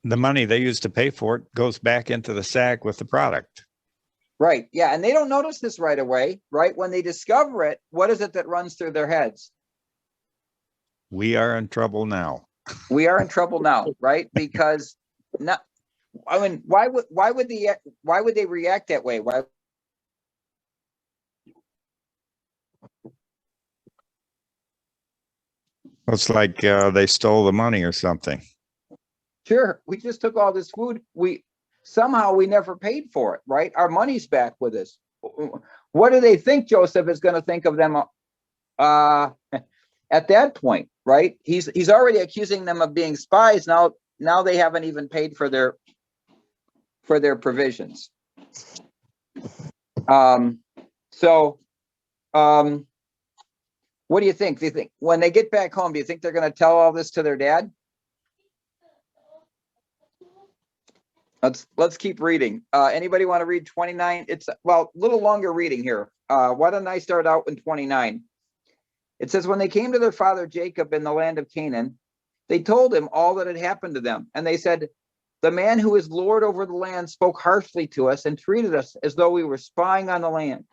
Speaker 3: The money they used to pay for it goes back into the sack with the product.
Speaker 2: Right. Yeah. And they don't notice this right away, right? When they discover it, what is it that runs through their heads?
Speaker 3: We are in trouble now.
Speaker 2: We are in trouble now, right? Because why would they react that way? Why?
Speaker 3: It's like they stole the money or something.
Speaker 2: Sure, we just took all this food. We never paid for it, right? Our money's back with us. What do they think Joseph is going to think of them at that point, right? He's already accusing them of being spies. Now they haven't even paid for their provisions. What do you think? Do you think when they get back home, do you think they're going to tell all this to their dad? Let's keep reading. Anybody want to read 29? It's a little longer reading here. Why don't I start out in 29? It says, when they came to their father Jacob in the land of Canaan, they told him all that had happened to them. And they said, the man who is Lord over the land spoke harshly to us and treated us as though we were spying on the land.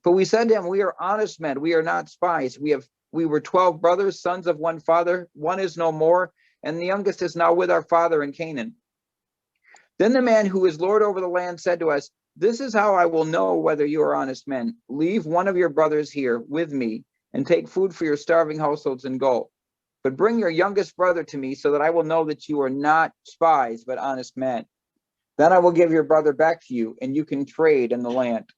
Speaker 2: But we said to him, we are honest men. We are not spies. We were 12 brothers, sons of one father. One is no more, and the youngest is now with our father in Canaan. Then the man who is Lord over the land said to us, this is how I will know whether you are honest men. Leave one of your brothers here with me and take food for your starving households and go. But bring your youngest brother to me so that I will know that you are not spies, but honest men. Then I will give your brother back to you and you can trade in the land.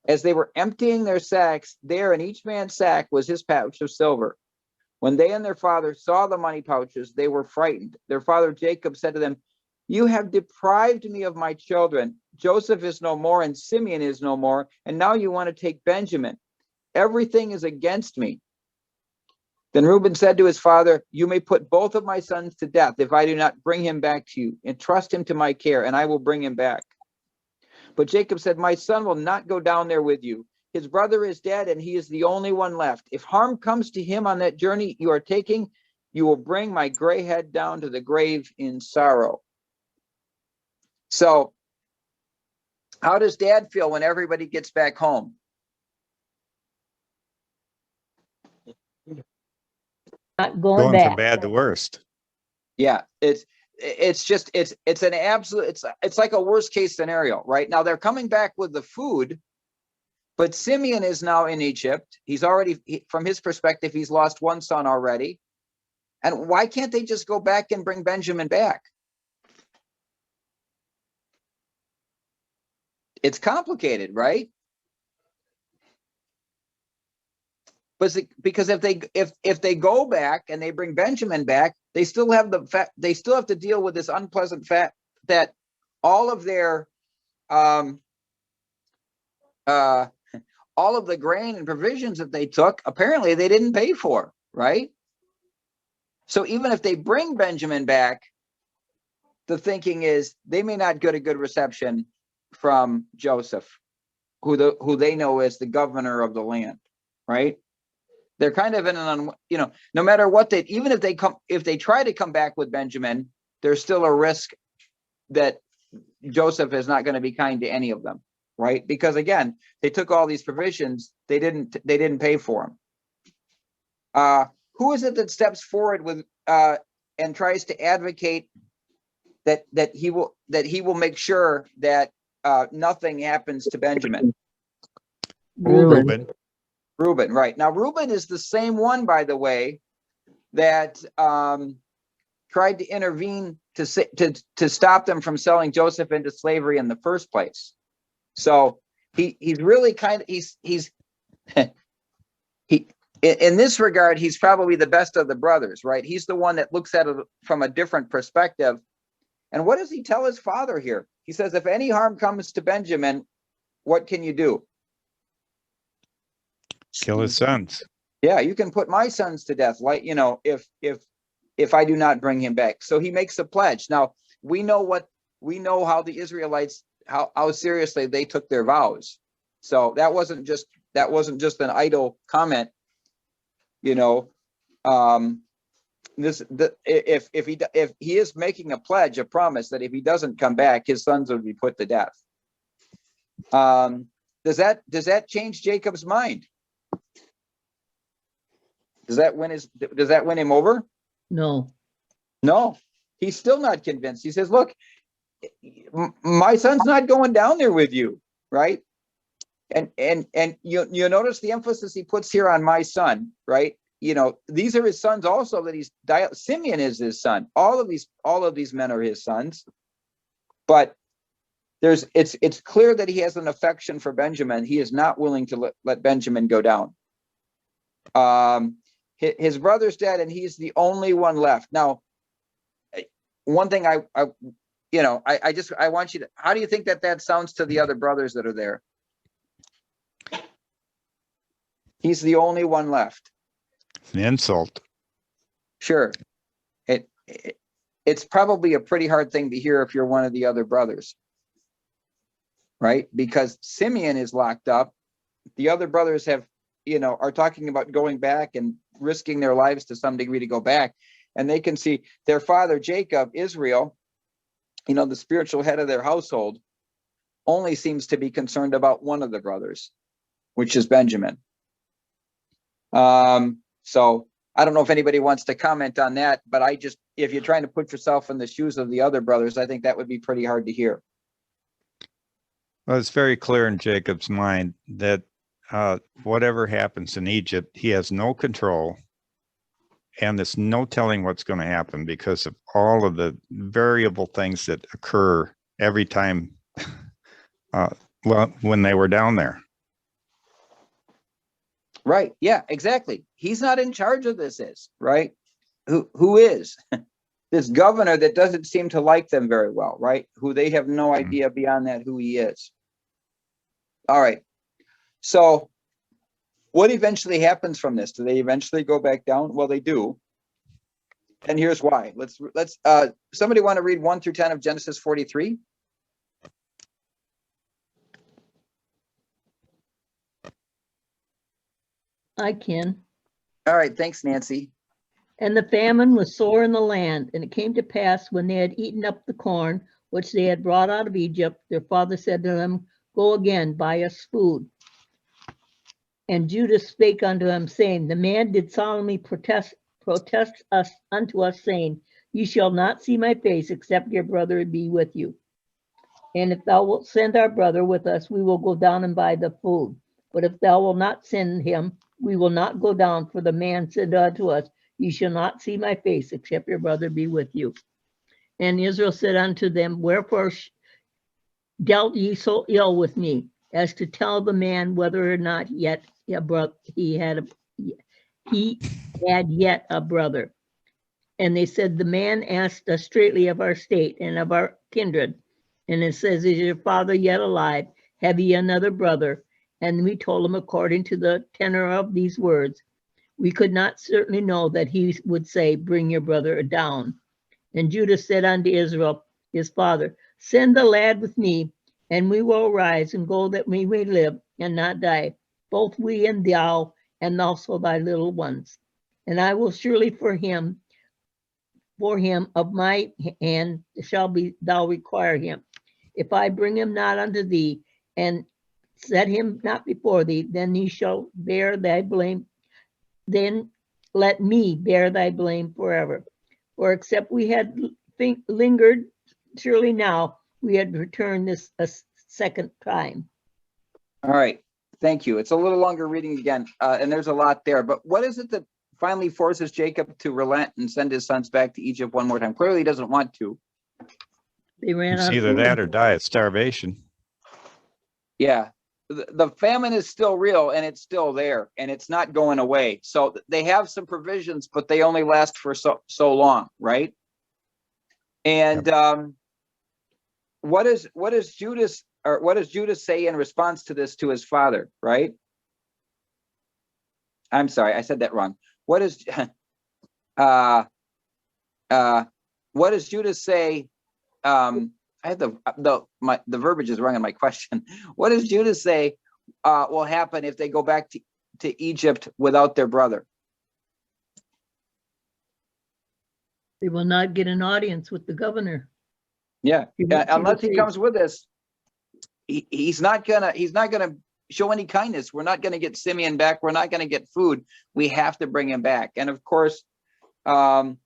Speaker 2: As they were emptying their sacks, there in each man's sack was his pouch of silver. When they and their father saw the money pouches, they were frightened. Their father Jacob said to them, you have deprived me of my children. Joseph is no more and Simeon is no more. And now you want to take Benjamin. Everything is against me. Then Reuben said to his father, you may put both of my sons to death if I do not bring him back to you. Entrust him to my care and I will bring him back. But Jacob said, my son will not go down there with you. His brother is dead and he is the only one left. If harm comes to him on that journey you are taking, you will bring my gray head down to the grave in sorrow. So how does dad feel when everybody gets back home?
Speaker 4: Not going back.
Speaker 3: From bad to worst.
Speaker 2: Yeah, it's an absolute, it's like a worst case scenario, right? Now they're coming back with the food, but Simeon is now in Egypt. He's already, from his perspective, he's lost one son already. And why can't they just go back and bring Benjamin back? It's complicated, right? But because if they go back and they bring Benjamin back, they still have to deal with this unpleasant fact that all of their all of the grain and provisions that they took, apparently they didn't pay for, right? So even if they bring Benjamin back, the thinking is they may not get a good reception from Joseph, who they know is the governor of the land, right? They're kind of in an, no matter what even if they try to come back with Benjamin, there's still a risk that Joseph is not going to be kind to any of them, right? Because again, they took all these provisions, they didn't pay for them. Who is it that steps forward with and tries to advocate that he will make sure that nothing happens to Benjamin?
Speaker 3: Reuben.
Speaker 2: Reuben, right. Now Reuben is the same one, by the way, that tried to intervene to stop them from selling Joseph into slavery in the first place. So he's really he's in this regard, he's probably the best of the brothers, right? He's the one that looks at it from a different perspective. And what does he tell his father here? He says, if any harm comes to Benjamin, what can you do?
Speaker 3: Kill his sons.
Speaker 2: Yeah, you can put my sons to death, like, you know, if I do not bring him back. So he makes a pledge. Now we know how the Israelites, how seriously they took their vows. So that wasn't just an idle comment. You know, if he is making a pledge, a promise that if he doesn't come back, his sons would be put to death. Does that change Jacob's mind? Does that win him over?
Speaker 4: No.
Speaker 2: No, he's still not convinced. He says, look, my son's not going down there with you, right? And you notice the emphasis he puts here on my son, right? You know, these are his sons also that Simeon is his son. All of these men are his sons. But it's clear that he has an affection for Benjamin. He is not willing to let Benjamin go down. His brother's dead and he's the only one left. Now, one thing I want you to, how do you think that sounds to the other brothers that are there? He's the only one left.
Speaker 3: It's an insult.
Speaker 2: Sure. It's probably a pretty hard thing to hear if you're one of the other brothers, right? Because Simeon is locked up. The other brothers are talking about going back and risking their lives to some degree to go back. And they can see their father, Jacob, Israel, the spiritual head of their household, only seems to be concerned about one of the brothers, which is Benjamin. So I don't know if anybody wants to comment on that, but if you're trying to put yourself in the shoes of the other brothers, I think that would be pretty hard to hear.
Speaker 3: Well, it's very clear in Jacob's mind that whatever happens in Egypt, he has no control, and there's no telling what's going to happen because of all of the variable things that occur every time when they were down there.
Speaker 2: Right. Yeah, exactly. He's not in charge of this, right? Who is? This governor that doesn't seem to like them very well, right? Who they have no idea beyond that who he is. All right. So what eventually happens from this? Do they eventually go back down? Well, they do. And here's why. Let's somebody want to read 1 through 10 of Genesis 43?
Speaker 4: I can.
Speaker 2: All right, thanks, Nancy.
Speaker 4: And the famine was sore in the land, and it came to pass when they had eaten up the corn which they had brought out of Egypt, their father said to them, go again, buy us food. And Judah spake unto him, saying, the man did solemnly protest us unto us, saying, ye shall not see my face, except your brother be with you. And if thou wilt send our brother with us, we will go down and buy the food. But if thou wilt not send him, we will not go down. For the man said unto us, ye shall not see my face, except your brother be with you. And Israel said unto them, wherefore dealt ye so ill with me, as to tell the man whether or not yet he had yet a brother? And they said, the man asked us straightly of our state and of our kindred. And it says, is your father yet alive? Have ye another brother? And we told him according to the tenor of these words. We could not certainly know that he would say, bring your brother down. And Judah said unto Israel, his father, send the lad with me, and we will arise and go that we may live and not die, both we and thou, and also thy little ones. And I will surely for him of my hand shall be thou require him. If I bring him not unto thee, and set him not before thee, then he shall bear thy blame. Then let me bear thy blame forever. For except we had lingered, surely now we had returned this a second time.
Speaker 2: All right, thank you. It's a little longer reading again, and there's a lot there, but what is it that finally forces Jacob to relent and send his sons back to Egypt one more time? Clearly he doesn't want to.
Speaker 4: They ran
Speaker 3: It's
Speaker 4: out of
Speaker 3: either
Speaker 4: food.
Speaker 3: that or die of starvation.
Speaker 2: Yeah, the famine is still real and it's still there and it's not going away. So they have some provisions, but they only last for so long, right? And what does Judas say in response to this to his father, right? I'm sorry, I said that wrong. What is what does Judas say? I had the verbiage is wrong in my question. What does Judas say will happen if they go back to Egypt without their brother?
Speaker 4: They will not get an audience with the governor.
Speaker 2: Yeah,
Speaker 4: He will
Speaker 2: unless he
Speaker 4: say-
Speaker 2: comes with us, he's not gonna show any kindness. We're not gonna get Simeon back. We're not gonna get food. We have to bring him back. And of course, Judah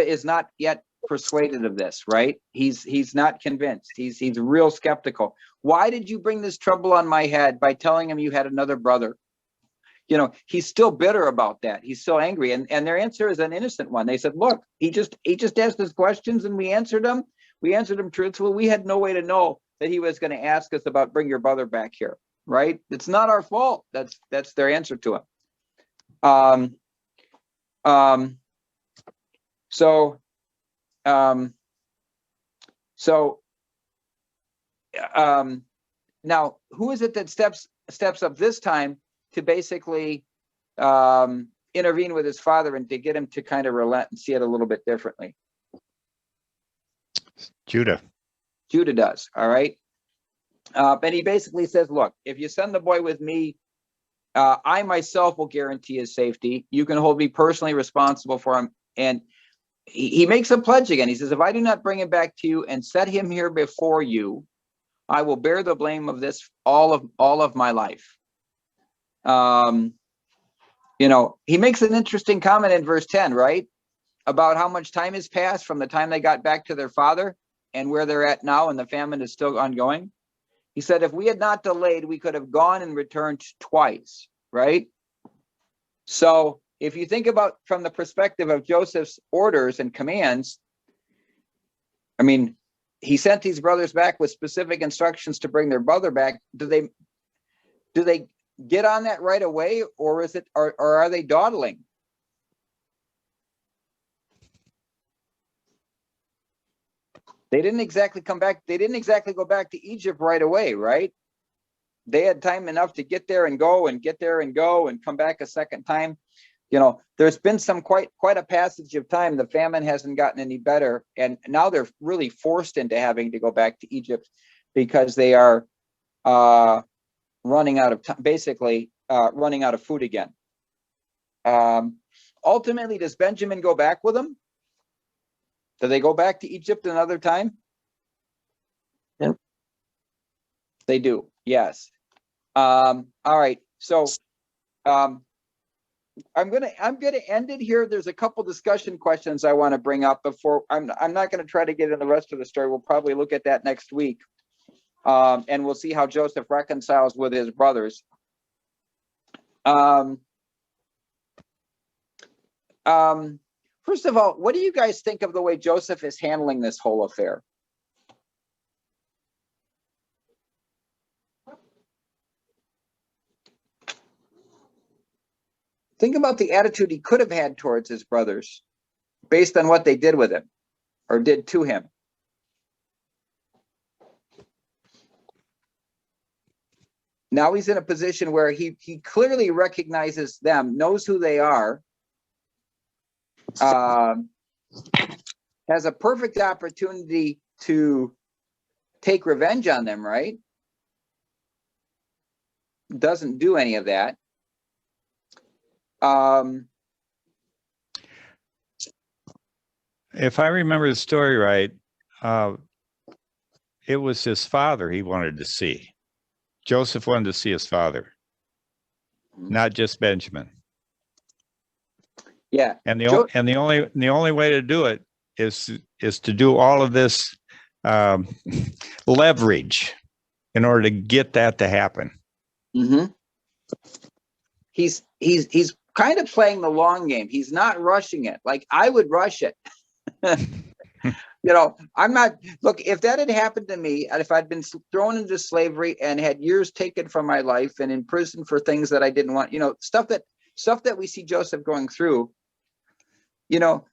Speaker 2: is not yet persuaded of this, right? He's not convinced. He's real skeptical. Why did you bring this trouble on my head by telling him you had another brother? You know, he's still bitter about that. He's still angry. And their answer is an innocent one. They said, look, he just asked us questions and we answered them. We answered him truthfully. We had no way to know that he was going to ask us about bring your brother back here, right? It's not our fault. That's their answer to him. Now who is it that steps up this time to basically intervene with his father and to get him to kind of relent and see it a little bit differently?
Speaker 3: Judah.
Speaker 2: Judah does. All right. And he basically says, look, if you send the boy with me, I myself will guarantee his safety. You can hold me personally responsible for him. And he makes a pledge again. He says, if I do not bring him back to you and set him here before you, I will bear the blame of this all of my life. You know, he makes an interesting comment in verse 10, right? About how much time has passed from the time they got back to their father and where they're at now, and the famine is still ongoing. He said, if we had not delayed, we could have gone and returned twice, right? So if you think about from the perspective of Joseph's orders and commands, I mean, he sent these brothers back with specific instructions to bring their brother back. Do they get on that right away, or are they dawdling? They didn't exactly come back. They didn't exactly go back to Egypt right away, right? They had time enough to get there and go and get there and go and come back a second time. You know, there's been some quite a passage of time. The famine hasn't gotten any better, and now they're really forced into having to go back to Egypt because they are running out of time, basically running out of food again. Ultimately, does Benjamin go back with them? Do they go back to Egypt another time?
Speaker 1: Yeah.
Speaker 2: They do. Yes. All right. So I'm gonna end it here. There's a couple discussion questions I want to bring up before I'm not going to try to get in the rest of the story. We'll probably look at that next week. And we'll see how Joseph reconciles with his brothers. First of all, what do you guys think of the way Joseph is handling this whole affair? Think about the attitude he could have had towards his brothers based on what they did with him or did to him. Now he's in a position where he clearly recognizes them, knows who they are, has a perfect opportunity to take revenge on them, right? Doesn't do any of that.
Speaker 3: If I remember the story right, it was his father he wanted to see. Joseph wanted to see his father, not just Benjamin.
Speaker 2: Yeah.
Speaker 3: And
Speaker 2: Jo-
Speaker 3: the only way to do it is to do all of this leverage in order to get that to happen.
Speaker 2: Mm-hmm. He's kind of playing the long game. He's not rushing it. Like I would rush it. You know, I'm not, look, if that had happened to me, and if I'd been thrown into slavery and had years taken from my life and in prison for things that I didn't want, you know, stuff that we see Joseph going through, you know,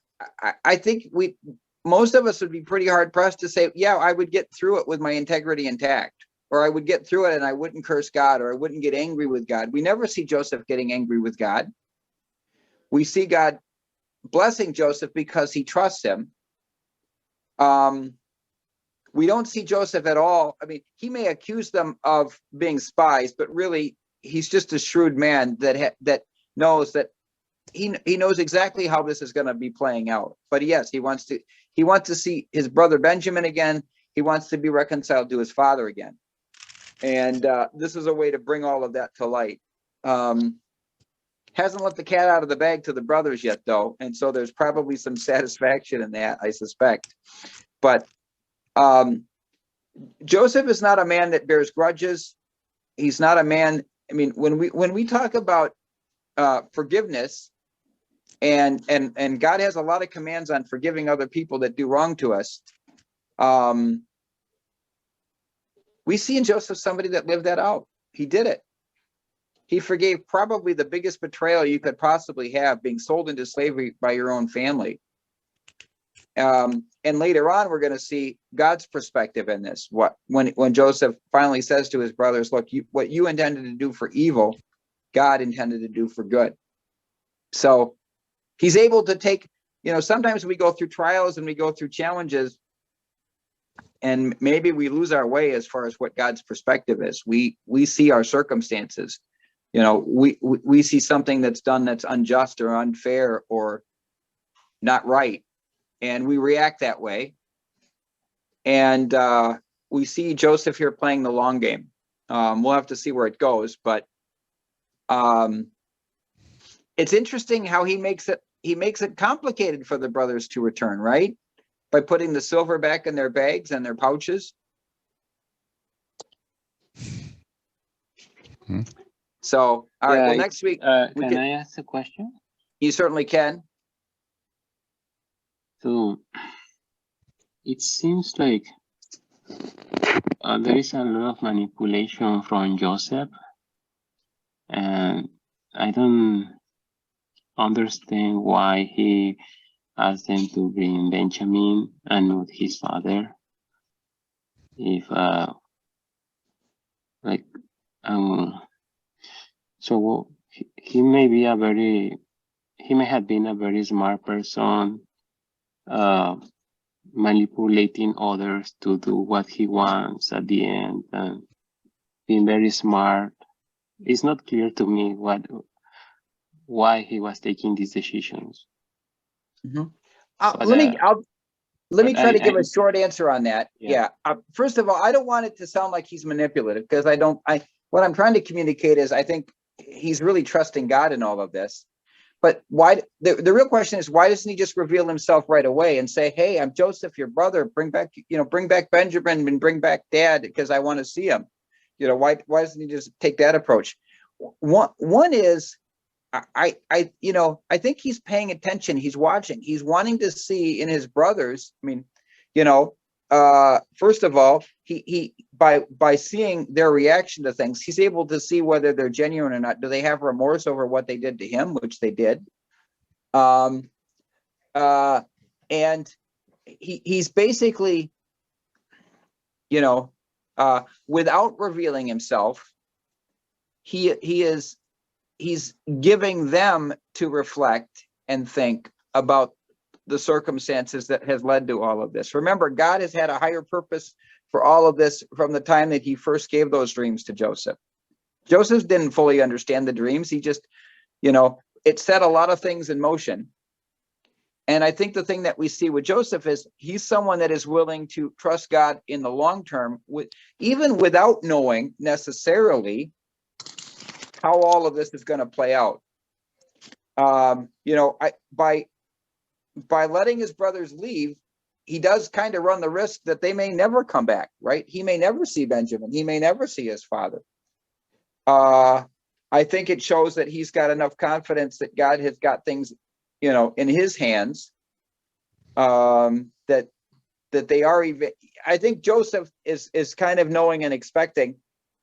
Speaker 2: I think most of us would be pretty hard pressed to say, yeah, I would get through it with my integrity intact, or I would get through it and I wouldn't curse God, or I wouldn't get angry with God. We never see Joseph getting angry with God. We see God blessing Joseph because he trusts him. We don't see Joseph at all. I mean, he may accuse them of being spies, but really he's just a shrewd man that knows that he knows exactly how this is going to be playing out. But yes, he wants to see his brother Benjamin again. He wants to be reconciled to his father again. And this is a way to bring all of that to light. Hasn't let the cat out of the bag to the brothers yet, though. And so there's probably some satisfaction in that, I suspect. But Joseph is not a man that bears grudges. He's not a man. I mean, when we talk about forgiveness, and God has a lot of commands on forgiving other people that do wrong to us. We see in Joseph somebody that lived that out. He did it. He forgave probably the biggest betrayal you could possibly have, being sold into slavery by your own family. And later on, we're going to see God's perspective in this. When Joseph finally says to his brothers, look, what you intended to do for evil, God intended to do for good. So he's able to take, you know, sometimes we go through trials and we go through challenges, and maybe we lose our way as far as what God's perspective is. We see our circumstances. You know, we see something that's done that's unjust or unfair or not right, and we react that way. And we see Joseph here playing the long game. We'll have to see where it goes, but it's interesting how he makes it complicated for the brothers to return, right? By putting the silver back in their bags and their pouches. So, all right. Well, next week,
Speaker 1: can I ask a question?
Speaker 2: You certainly can.
Speaker 1: So it seems like there is a lot of manipulation from Joseph, and I don't understand why he asked them to bring Benjamin and not his father. If so he may have been a very smart person, manipulating others to do what he wants at the end, and being very smart. It's not clear to me why he was taking these decisions.
Speaker 2: Mm-hmm. Let me try to give a short answer on that. Yeah. First of all, I don't want it to sound like he's manipulative, because what I'm trying to communicate is I think he's really trusting God in all of this. But why? The real question is, why doesn't he just reveal himself right away and say, "Hey, I'm Joseph, your brother. Bring back Benjamin and bring back Dad, because I want to see him." You know, why doesn't he just take that approach? One is, I think he's paying attention. He's watching. He's wanting to see in his brothers. I mean, you know, first of all, he by seeing their reaction to things, he's able to see whether they're genuine or not. Do they have remorse over what they did to him, which they did? And he's basically, you know, without revealing himself, he's giving them to reflect and think about the circumstances that has led to all of this. Remember, God has had a higher purpose for all of this from the time that he first gave those dreams to Joseph. Joseph didn't fully understand the dreams. He just, you know, it set a lot of things in motion. And I think the thing that we see with Joseph is he's someone that is willing to trust God in the long term, even without knowing necessarily how all of this is going to play out. By letting his brothers leave, he does kind of run the risk that they may never come back, right? He may never see Benjamin. He may never see his father. I think it shows that he's got enough confidence that God has got things, in his hands, that they are even. I think Joseph is kind of knowing and expecting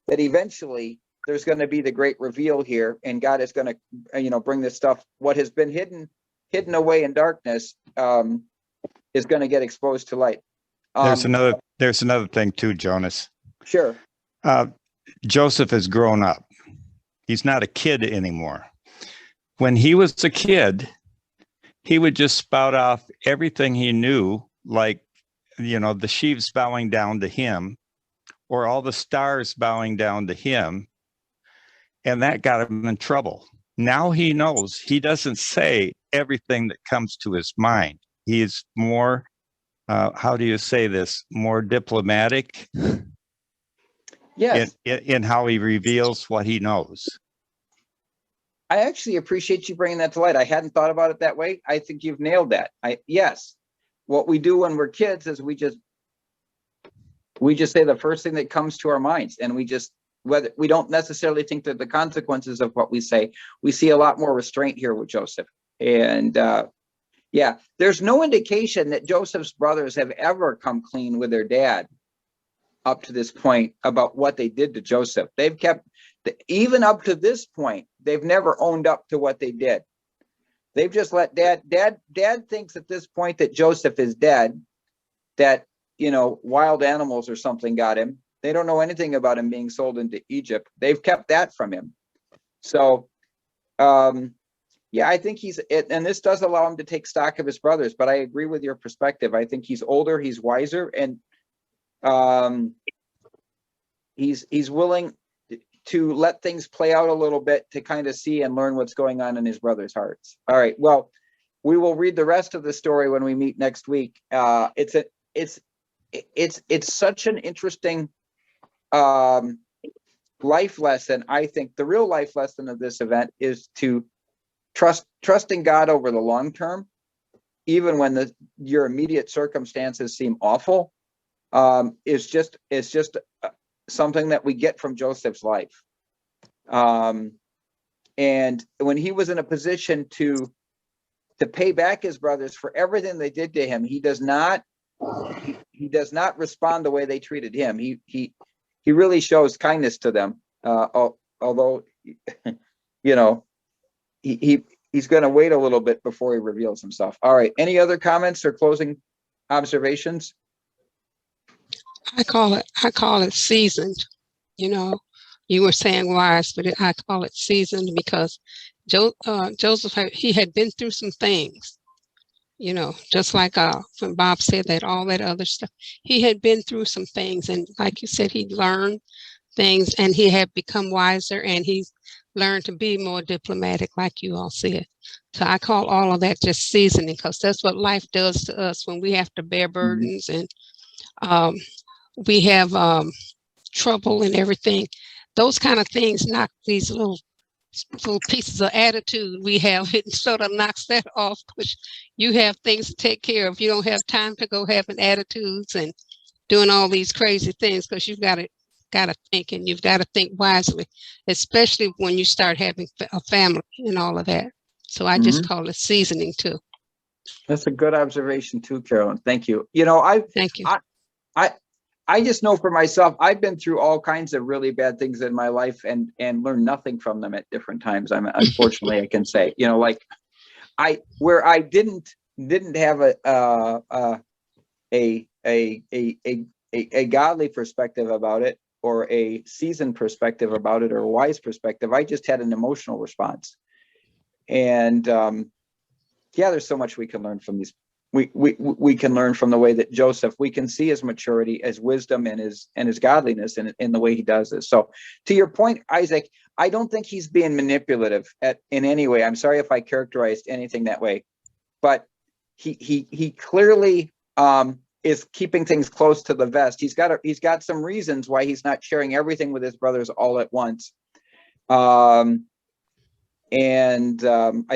Speaker 2: that eventually there's going to be the great reveal here, and God is going to, bring this stuff. What has been hidden away in darkness, is going to get exposed to light.
Speaker 3: There's another thing too, Jonas.
Speaker 2: Sure.
Speaker 3: Joseph has grown up. He's not a kid anymore. When he was a kid, he would just spout off everything he knew, like, the sheaves bowing down to him, or all the stars bowing down to him. And that got him in trouble. Now he knows he doesn't say everything that comes to his mind. He is more, how do you say this? More diplomatic.
Speaker 2: Yes.
Speaker 3: In how he reveals what he knows.
Speaker 2: I actually appreciate you bringing that to light. I hadn't thought about it that way. I think you've nailed that. Yes. What we do when we're kids is we just say the first thing that comes to our minds, and whether we don't necessarily think that the consequences of what we say. We see a lot more restraint here with Joseph. And there's no indication that Joseph's brothers have ever come clean with their dad up to this point about what they did to Joseph. They've kept, even up to this point, they've never owned up to what they did. They've just let dad thinks at this point that Joseph is dead, that, wild animals or something got him. They don't know anything about him being sold into Egypt. They've kept that from him. So, I think and this does allow him to take stock of his brothers, but I agree with your perspective. I think he's older, he's wiser, and he's willing to let things play out a little bit to kind of see and learn what's going on in his brothers' hearts. All right. Well, we will read the rest of the story when we meet next week. It's such an interesting life lesson. I think the real life lesson of this event is to trusting God over the long term, even when your immediate circumstances seem awful. Is just something that we get from Joseph's life. And when he was in a position to pay back his brothers for everything they did to him, he does not respond the way they treated him. He really shows kindness to them. Although, he's going to wait a little bit before he reveals himself. All right. Any other comments or closing observations?
Speaker 6: I call it seasoned. You were saying wise, but I call it seasoned because Joseph, he had been through some things, just like when Bob said that, all that other stuff. He had been through some things, and like you said, he learned things, and he had become wiser, and he's learned to be more diplomatic, like you all said. So I call all of that just seasoning, because that's what life does to us when we have to bear burdens and we have trouble and everything. Those kind of things knock these little pieces of attitude we have. It sort of knocks that off, because you have things to take care of. You don't have time to go having attitudes and doing all these crazy things, because you've got to think, and you've got to think wisely, especially when you start having a family and all of that. So I just call it seasoning too.
Speaker 2: That's a good observation too, Carolyn. Thank you.
Speaker 6: Thank you.
Speaker 2: I just know for myself, I've been through all kinds of really bad things in my life and learned nothing from them at different times. Unfortunately, I can say, where I didn't have a godly perspective about it, or a seasoned perspective about it, or a wise perspective. I just had an emotional response. And there's so much we can learn from these. We can learn from the way that Joseph, we can see his maturity, his wisdom, and his godliness in the way he does this. So to your point, Isaac, I don't think he's being manipulative in any way. I'm sorry if I characterized anything that way, but he clearly is keeping things close to the vest. He's got some reasons why he's not sharing everything with his brothers all at once. I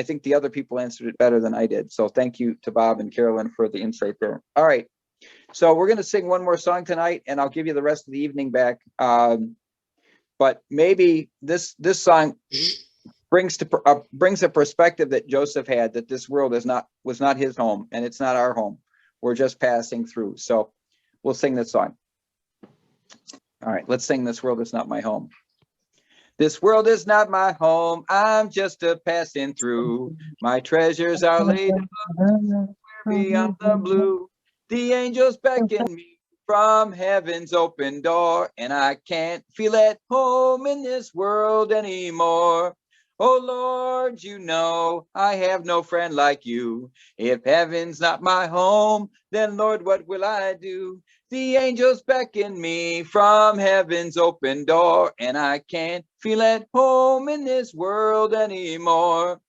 Speaker 2: think the other people answered it better than I did. So thank you to Bob and Carolyn for the insight there. All right. So we're going to sing one more song tonight, and I'll give you the rest of the evening back. But maybe this song brings a perspective that Joseph had, that this world was not his home, and it's not our home. We're just passing through. So we'll sing this song. All right, let's sing "This World Is Not My Home." This world is not my home, I'm just a passing through. My treasures are laid above, beyond the blue. The angels beckon me from heaven's open door, and I can't feel at home in this world anymore. Oh Lord, you know I have no friend like you. If heaven's not my home, then Lord, what will I do? The angels beckon me from heaven's open door, and I can't feel at home in this world anymore.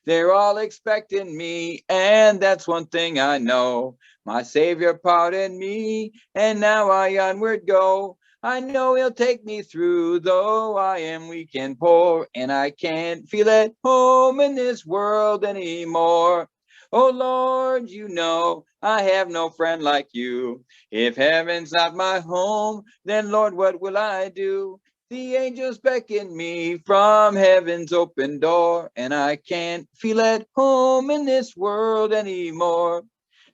Speaker 2: They're all expecting me, and that's one thing I know. My Savior pardoned me, and now I onward go. I know he'll take me through, though I am weak and poor, and I can't feel at home in this world anymore. Oh Lord, you know I have no friend like you. If heaven's not my home, then Lord, what will I do? The angels beckon me from heaven's open door, and I can't feel at home in this world anymore.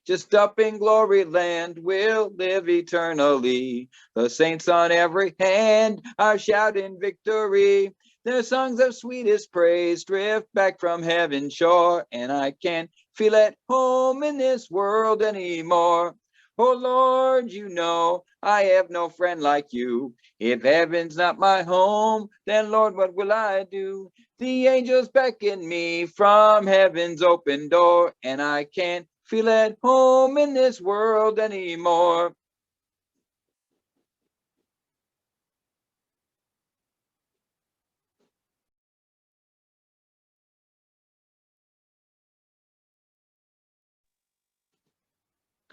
Speaker 2: Just up in glory land we'll live eternally. The saints on every hand are shouting victory. Their songs of sweetest praise drift back from heaven's shore, and I can't feel at home in this world anymore. Oh Lord, you know I have no friend like you. If heaven's not my home, then Lord, what will I do? The angels beckon me from heaven's open door, and I can't feel at home in this world anymore.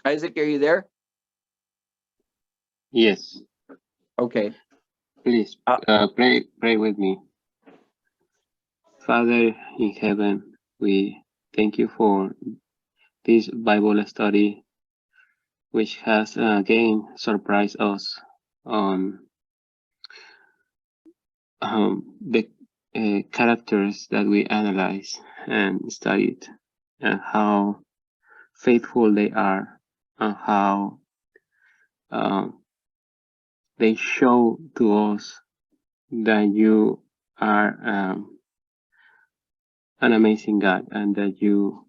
Speaker 2: Isaac, are you there?
Speaker 1: Yes,
Speaker 2: Okay.
Speaker 1: please pray with me. Father in heaven, we thank you for this Bible study, which has again surprised us on the characters that we analyze and studied, and how faithful they are, and how they show to us that you are an amazing God, and that you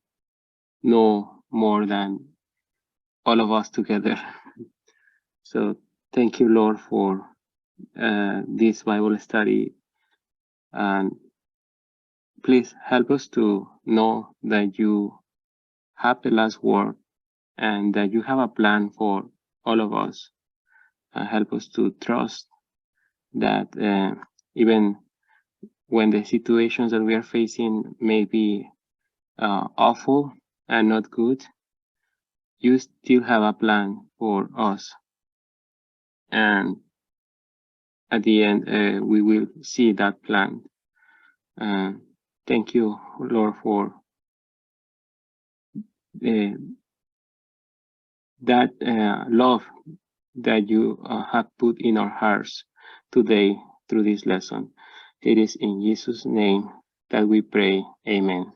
Speaker 1: know more than all of us together. So thank you, Lord, for this Bible study, and please help us to know that you have the last word, and that you have a plan for all of us. Help us to trust that even when the situations that we are facing may be awful and not good, you still have a plan for us. And at the end, we will see that plan. Thank you, Lord, for that love that you have put in our hearts today through this lesson. It is in Jesus' name that we pray. Amen.